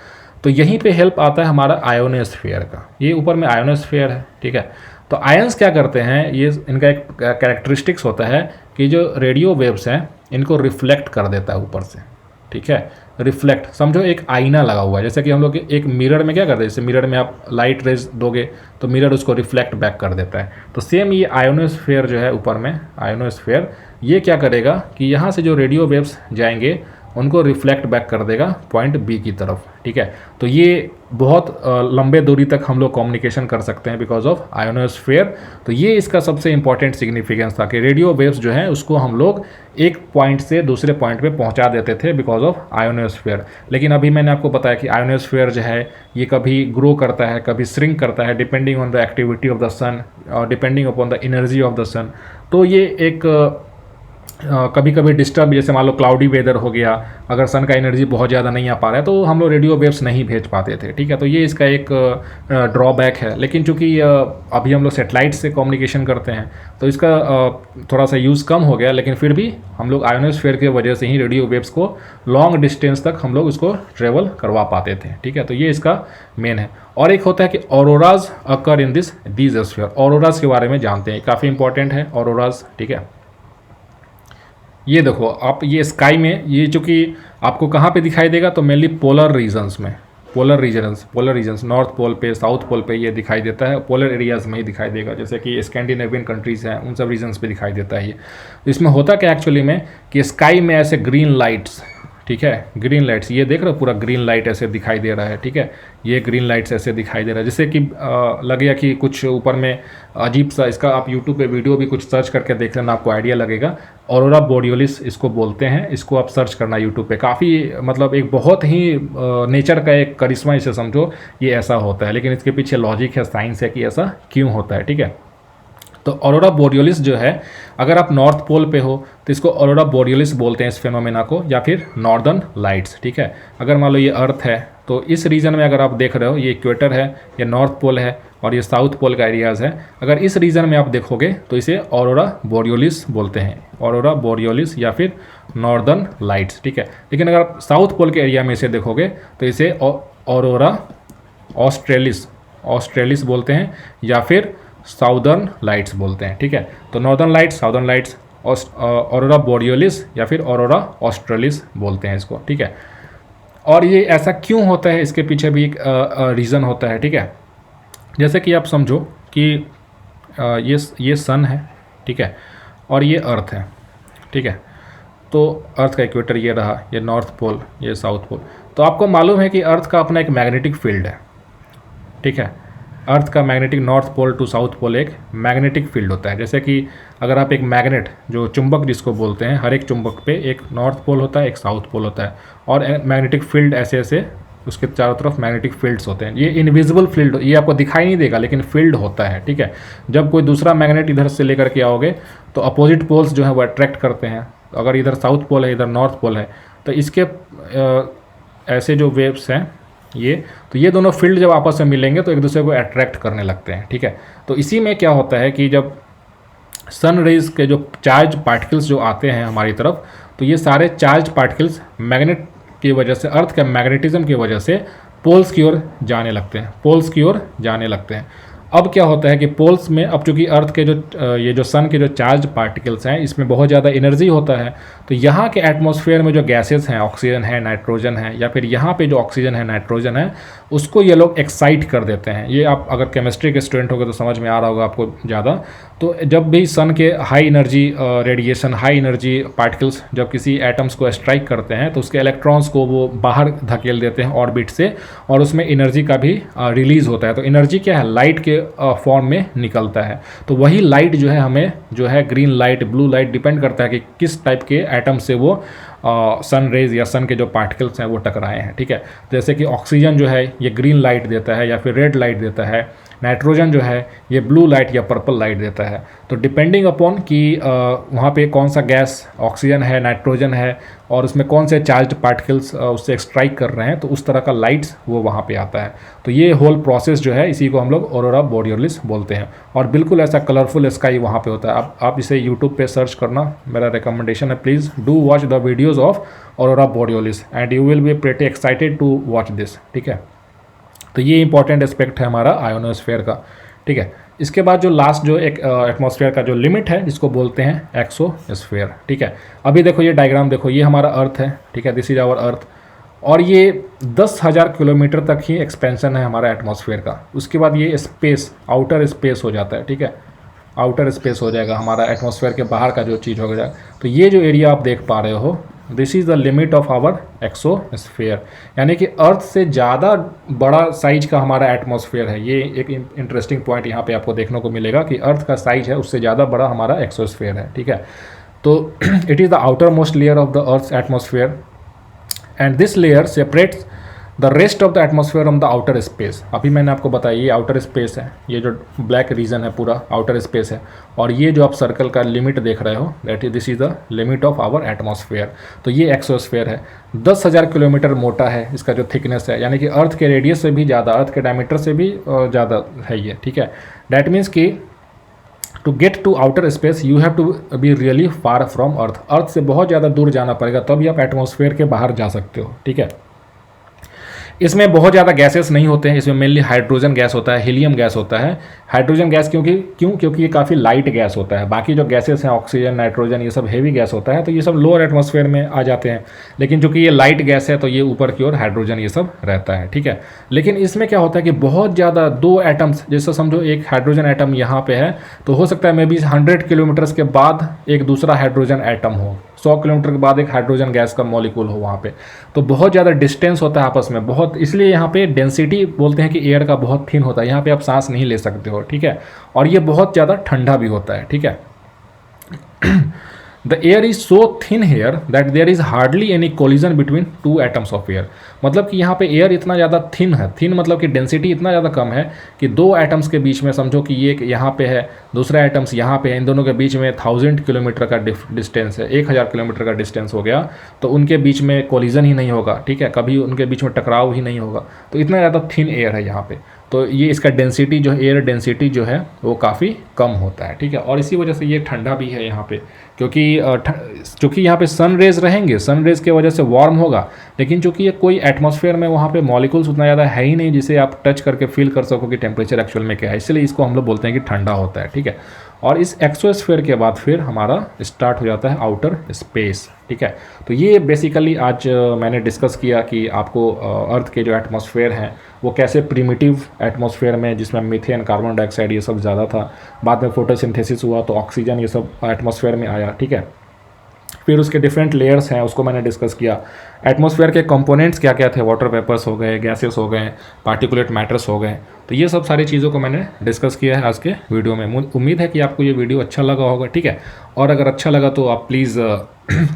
तो यहीं पे हेल्प आता है हमारा आयोनोस्फीयर का। ये ऊपर में आयोनोस्फीयर है, ठीक है। तो आयंस क्या करते हैं, ये इनका एक कैरेक्टरिस्टिक्स होता है कि जो रेडियो वेव्स हैं इनको रिफ्लेक्ट कर देता है ऊपर से, ठीक है। रिफ्लेक्ट समझो एक आईना लगा हुआ है, जैसे कि हम लोग एक मिरर में क्या करते हैं, जैसे मिरर में आप लाइट रेज दोगे तो मिरर उसको रिफ्लेक्ट बैक कर देता है। तो सेम ये आयोनोस्फीयर जो है ऊपर में, आयोनोस्फीयर ये क्या करेगा कि यहाँ से जो रेडियो वेव्स जाएंगे उनको रिफ्लेक्ट बैक कर देगा पॉइंट बी की तरफ, ठीक है। तो ये बहुत लंबे दूरी तक हम लोग कम्युनिकेशन कर सकते हैं बिकॉज ऑफ आयोनोस्फीयर। तो ये इसका सबसे इंपॉर्टेंट सिग्निफिकेंस था कि रेडियो वेव्स जो है उसको हम लोग एक पॉइंट से दूसरे पॉइंट पे पहुंचा देते थे बिकॉज ऑफ आयोनोस्फीयर। लेकिन अभी मैंने आपको बताया कि आयोनोस्फीयर जो है ये कभी ग्रो करता है, कभी श्रिंक करता है, depending on the activity of the sun और depending upon the energy of the sun. तो ये एक कभी कभी डिस्टर्ब, जैसे मान लो क्लाउडी वेदर हो गया, अगर सन का एनर्जी बहुत ज़्यादा नहीं आ पा रहा है तो हम लोग रेडियो वेव्स नहीं भेज पाते थे, ठीक है। तो ये इसका एक ड्रॉबैक है। लेकिन चूंकि अभी हम लोग सेटेलाइट से कम्युनिकेशन करते हैं तो इसका थोड़ा सा यूज़ कम हो गया, लेकिन फिर भी हम लोग आयोनोस्फीयर की वजह से ही रेडियो वेव्स को लॉन्ग डिस्टेंस तक हम लोग उसको ट्रेवल करवा पाते थे, ठीक है। तो ये इसका मेन है। और एक होता है कि auroras occur in these sphere. Auroras के बारे में जानते हैं, काफ़ी इंपॉर्टेंट है ऑरोराज, ठीक है। ये देखो आप, ये स्काई में ये चूँकि आपको कहाँ पे दिखाई देगा तो मेनली पोलर रीजन्स में, पोलर रीजन्स नॉर्थ पोल पे, साउथ पोल पे ये दिखाई देता है, पोलर एरियाज़ में ही दिखाई देगा। जैसे कि स्कैंडिनेवियन कंट्रीज़ हैं उन सब रीजन्स पे दिखाई देता है ये। इसमें होता क्या एक्चुअली में कि स्काई में ऐसे ग्रीन लाइट्स, ठीक है, ग्रीन लाइट्स, ये देख रहे हो पूरा ग्रीन लाइट ऐसे दिखाई दे रहा है, ठीक है। ये ग्रीन लाइट्स ऐसे दिखाई दे रहा है जैसे कि लगेगा कि कुछ ऊपर में अजीब सा, इसका आप यूट्यूब पे वीडियो भी कुछ सर्च करके देख लेना, आपको आइडिया लगेगा। ऑरोरा बोरियोलिस इसको बोलते हैं, इसको आप सर्च करना यूट्यूब पे। काफ़ी मतलब एक बहुत ही नेचर का एक करिश्मा इसे समझो, ये ऐसा होता है। लेकिन इसके पीछे लॉजिक है, साइंस है कि ऐसा क्यों होता है, ठीक है। तो ऑरोरा बोरियोलिस जो है, अगर आप नॉर्थ पोल पे हो तो इसको ऑरोरा बोरियोलिस बोलते हैं इस फेनोमेना को, या फिर नॉर्दर्न लाइट्स, ठीक है। अगर मान लो ये अर्थ है तो इस रीजन में अगर आप देख रहे हो, ये इक्वेटर है, ये नॉर्थ पोल है और ये साउथ पोल का एरियाज़ है, अगर इस रीजन में आप देखोगे तो इसे ऑरोरा बोरियोलिस बोलते हैं, ऑरोरा बोरियोलिस या फिर नॉर्दर्न लाइट्स, ठीक है। लेकिन अगर आप साउथ पोल के एरिया में इसे देखोगे तो इसे ऑरोरा ऑस्ट्रेलिस बोलते हैं या फिर साउदर्न लाइट्स बोलते हैं, ठीक है। तो northern lights, southern lights, aurora borealis या फिर ऑरोरा ऑस्ट्रेलिस बोलते हैं इसको, ठीक है। और ये ऐसा क्यों होता है, इसके पीछे भी एक रीज़न होता है, ठीक है। जैसे कि आप समझो कि ये सन है, ठीक है, और ये अर्थ है, ठीक है। तो अर्थ का इक्वेटर ये रहा, ये नॉर्थ पोल, ये साउथ पोल। तो आपको मालूम है कि अर्थ का अपना एक मैग्नेटिक फील्ड है, ठीक है। अर्थ का magnetic, north pole to south pole एक मैग्नेटिक फील्ड होता है। जैसे कि अगर आप एक मैग्नेट, जो चुंबक जिसको बोलते हैं, हर एक चुंबक पे एक नॉर्थ पोल होता है, एक साउथ पोल होता है, और मैग्नेटिक फील्ड ऐसे ऐसे उसके चारों तरफ मैग्नेटिक फील्ड्स होते हैं। ये इनविजिबल फील्ड, ये आपको दिखाई नहीं देगा लेकिन फील्ड होता है, ठीक है। जब कोई दूसरा मैग्नेट इधर से लेकर के आओगे तो अपोजिट पोल्स जो है वो अट्रैक्ट करते हैं। तो अगर इधर साउथ पोल है, इधर नॉर्थ पोल है, तो इसके ऐसे जो वेव्स हैं तो ये दोनों फील्ड जब आपस में मिलेंगे तो एक दूसरे को अट्रैक्ट करने लगते हैं, ठीक है। तो इसी में क्या होता है कि जब सन रेज के जो चार्ज पार्टिकल्स जो आते हैं हमारी तरफ, तो ये सारे चार्ज पार्टिकल्स मैग्नेट की वजह से, अर्थ के मैग्नेटिज्म की वजह से पोल्स की ओर जाने लगते हैं, पोल्स की ओर जाने लगते हैं। अब क्या होता है कि पोल्स में, अब चूंकि अर्थ के जो ये जो सन के जो चार्ज पार्टिकल्स हैं इसमें बहुत ज़्यादा एनर्जी होता है, तो यहाँ के एटमॉस्फेयर में जो गैसेस हैं, ऑक्सीजन है, नाइट्रोजन है, या फिर यहाँ पे जो ऑक्सीजन है, नाइट्रोजन है, उसको ये लोग एक्साइट कर देते हैं। ये आप अगर केमिस्ट्री के स्टूडेंट होगे तो समझ में आ रहा होगा आपको ज़्यादा। तो जब भी सन के high energy radiation, high energy particles जब किसी एटम्स को स्ट्राइक करते हैं तो उसके इलेक्ट्रॉन्स को वो बाहर धकेल देते हैं ऑर्बिट से, और उसमें एनर्जी का भी रिलीज़ होता है। तो एनर्जी क्या है, लाइट के फॉर्म में निकलता है। तो वही लाइट जो है हमें जो है green light, blue light, depend करता है कि किस टाइप के एटम से वो सन रेज या सन के जो पार्टिकल्स हैं वो टकराए हैं। ठीक है, जैसे कि ऑक्सीजन जो है ये ग्रीन लाइट देता है या फिर रेड लाइट देता है, नाइट्रोजन जो है ये ब्लू लाइट या पर्पल लाइट देता है। तो डिपेंडिंग अपॉन कि वहाँ पे कौन सा गैस, ऑक्सीजन है, नाइट्रोजन है, और उसमें कौन से चार्ज पार्टिकल्स उससे स्ट्राइक कर रहे हैं, तो उस तरह का लाइट्स वो वहाँ पे आता है। तो ये होल प्रोसेस जो है इसी को हम लोग ऑरोरा बोरियोलिस बोलते हैं। और बिल्कुल ऐसा कलरफुल स्काई वहाँ पे होता है। आप इसे यूट्यूब पे सर्च करना, मेरा रिकमेंडेशन है, please do watch the videos of aurora borealis and you will be pretty excited to watch this. ठीक है, तो ये इंपॉर्टेंट एस्पेक्ट है हमारा आयोनोस्फेयर का। ठीक है, इसके बाद जो लास्ट जो एक एटमॉस्फेयर का जो लिमिट है जिसको बोलते हैं एक्सोस्फेयर। ठीक है, अभी देखो ये डायग्राम देखो, ये हमारा अर्थ है। ठीक है, दिस इज आवर अर्थ, और ये 10,000 किलोमीटर तक ही एक्सपेंशन है हमारा एटमॉस्फेयर का। उसके बाद ये स्पेस, आउटर स्पेस हो जाता है। ठीक है, आउटर स्पेस हो जाएगा हमारा, एटमॉस्फेयर के बाहर का जो चीज़ हो जाएगा। तो ये जो एरिया आप देख पा रहे हो, this is the limit of our exosphere, यानी कि अर्थ से ज़्यादा बड़ा साइज का हमारा एटमॉस्फेयर है। ये एक इंटरेस्टिंग पॉइंट यहाँ पे आपको देखने को मिलेगा कि अर्थ का साइज है उससे ज़्यादा बड़ा हमारा एक्सोस्फेयर है। ठीक है, तो it is the outer most layer of the earth atmosphere and this layer separates the rest of the atmosphere from the outer space. अभी मैंने आपको बताया ये आउटर स्पेस है, ये जो ब्लैक रीजन है पूरा आउटर स्पेस है, और ये जो आप सर्कल का लिमिट देख रहे हो, that is this is the limit of our atmosphere. तो ये एक्सोस्फेयर है, 10,000 किलोमीटर मोटा है इसका जो थिकनेस है, यानी कि अर्थ के रेडियस से भी ज़्यादा, अर्थ के डायमीटर से भी ज़्यादा है ये। ठीक है, डैट मीन्स कि to get to outer space you have to be really far from earth. Earth से बहुत ज़्यादा दूर जाना पड़ेगा तभी आप एटमॉस्फेयर के बाहर जा सकते हो। ठीक है, इसमें बहुत ज़्यादा गैसेस नहीं होते हैं, इसमें मेनली हाइड्रोजन गैस होता है, हीलियम गैस होता है। हाइड्रोजन गैस क्योंकि ये काफ़ी लाइट गैस होता है। बाकी जो गैसेस हैं, ऑक्सीजन, नाइट्रोजन, ये सब हेवी गैस होता है, तो ये सब लोअर एटमॉस्फेयर में आ जाते हैं। लेकिन चूंकि ये लाइट गैस है तो ये ऊपर की ओर हाइड्रोजन ये सब रहता है। ठीक है, लेकिन इसमें क्या होता है कि बहुत ज़्यादा, दो एटम्स, जैसे समझो एक हाइड्रोजन एटम यहाँ पे है, तो हो सकता है मे बी 100 किलोमीटर्स के बाद एक दूसरा हाइड्रोजन एटम हो, 100 किलोमीटर के बाद एक हाइड्रोजन गैस का मॉलिक्यूल हो वहाँ पे। तो बहुत ज़्यादा डिस्टेंस होता है आपस में, बहुत, इसलिए यहाँ पे डेंसिटी बोलते हैं कि एयर का बहुत थिन होता है, यहाँ पे आप सांस नहीं ले सकते हो। ठीक है, और ये बहुत ज़्यादा ठंडा भी होता है। ठीक है, the air is so thin here that there is hardly any collision between two atoms of air. मतलब कि यहाँ पे एयर इतना ज़्यादा थिन है, थिन मतलब कि डेंसिटी इतना ज़्यादा कम है कि दो एटम्स के बीच में, समझो कि ये यहाँ पे है, दूसरा एटम्स यहाँ पे है, इन दोनों के बीच में 1000 किलोमीटर का डिस्टेंस है, 1000 किलोमीटर का डिस्टेंस हो गया, तो उनके बीच में कोलिजन ही नहीं होगा। ठीक है, कभी उनके बीच में टकराव ही नहीं होगा। तो इतना ज़्यादा थिन एयर है यहाँ पे, तो ये इसका डेंसिटी जो एयर डेंसिटी जो है वो काफ़ी कम होता है। ठीक है, और इसी वजह से ये ठंडा भी है यहाँ पे, क्योंकि यहाँ पे सन रेज रहेंगे, सन रेज के वजह से वार्म होगा, लेकिन चूंकि ये कोई एटमॉस्फेयर में वहाँ पे मॉलिक्यूल्स उतना ज़्यादा है ही नहीं जिसे आप टच करके फील कर सको कि टेम्परेचर एक्चुअल में क्या है, इसलिए इसको हम लोग बोलते हैं कि ठंडा होता है। ठीक है, और इस एक्सोस्फेयर के बाद फिर हमारा स्टार्ट हो जाता है आउटर स्पेस। ठीक है, तो ये बेसिकली आज मैंने डिस्कस किया कि आपको अर्थ के जो एटमॉस्फेयर हैं वो कैसे प्रिमिटिव एटमॉस्फेयर में, जिसमें मीथेन, कार्बन डाइऑक्साइड ये सब ज़्यादा था, बाद में फोटोसिंथेसिस हुआ तो ऑक्सीजन ये सब एटमॉस्फेयर में आया। ठीक है, फिर उसके डिफरेंट लेयर्स हैं उसको मैंने डिस्कस किया। एटमॉस्फेयर के कंपोनेंट्स क्या क्या थे, वाटर वेपर्स हो गए, गैसेस हो गए, पार्टिकुलेट मैटर्स हो गए, तो ये सब सारी चीज़ों को मैंने डिस्कस किया है आज के वीडियो में। उम्मीद है कि आपको ये वीडियो अच्छा लगा होगा। ठीक है, और अगर अच्छा लगा तो आप प्लीज़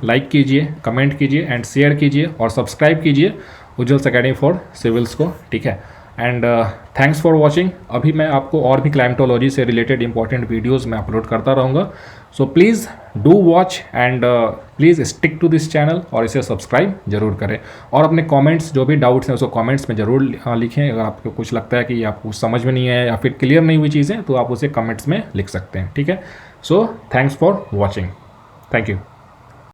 लाइक कीजिए, कमेंट कीजिए एंड शेयर कीजिए और सब्सक्राइब कीजिए उज्जवल अकेडमी फॉर सिविल्स को। ठीक है, एंड थैंक्स फॉर वॉचिंग। अभी मैं आपको और भी क्लाइमेटोलॉजी से रिलेटेड इंपॉर्टेंट वीडियोस मैं अपलोड करता रहूँगा, so please do watch and please stick to this channel और इसे सब्सक्राइब जरूर करें। और अपने कमेंट्स, जो भी डाउट्स हैं उसको कमेंट्स में ज़रूर लिखें। अगर आपको कुछ लगता है कि आपको समझ में नहीं है या फिर क्लियर नहीं हुई चीज़ें तो आप उसे कमेंट्स में लिख सकते हैं। ठीक है, so thanks for watching, thank you.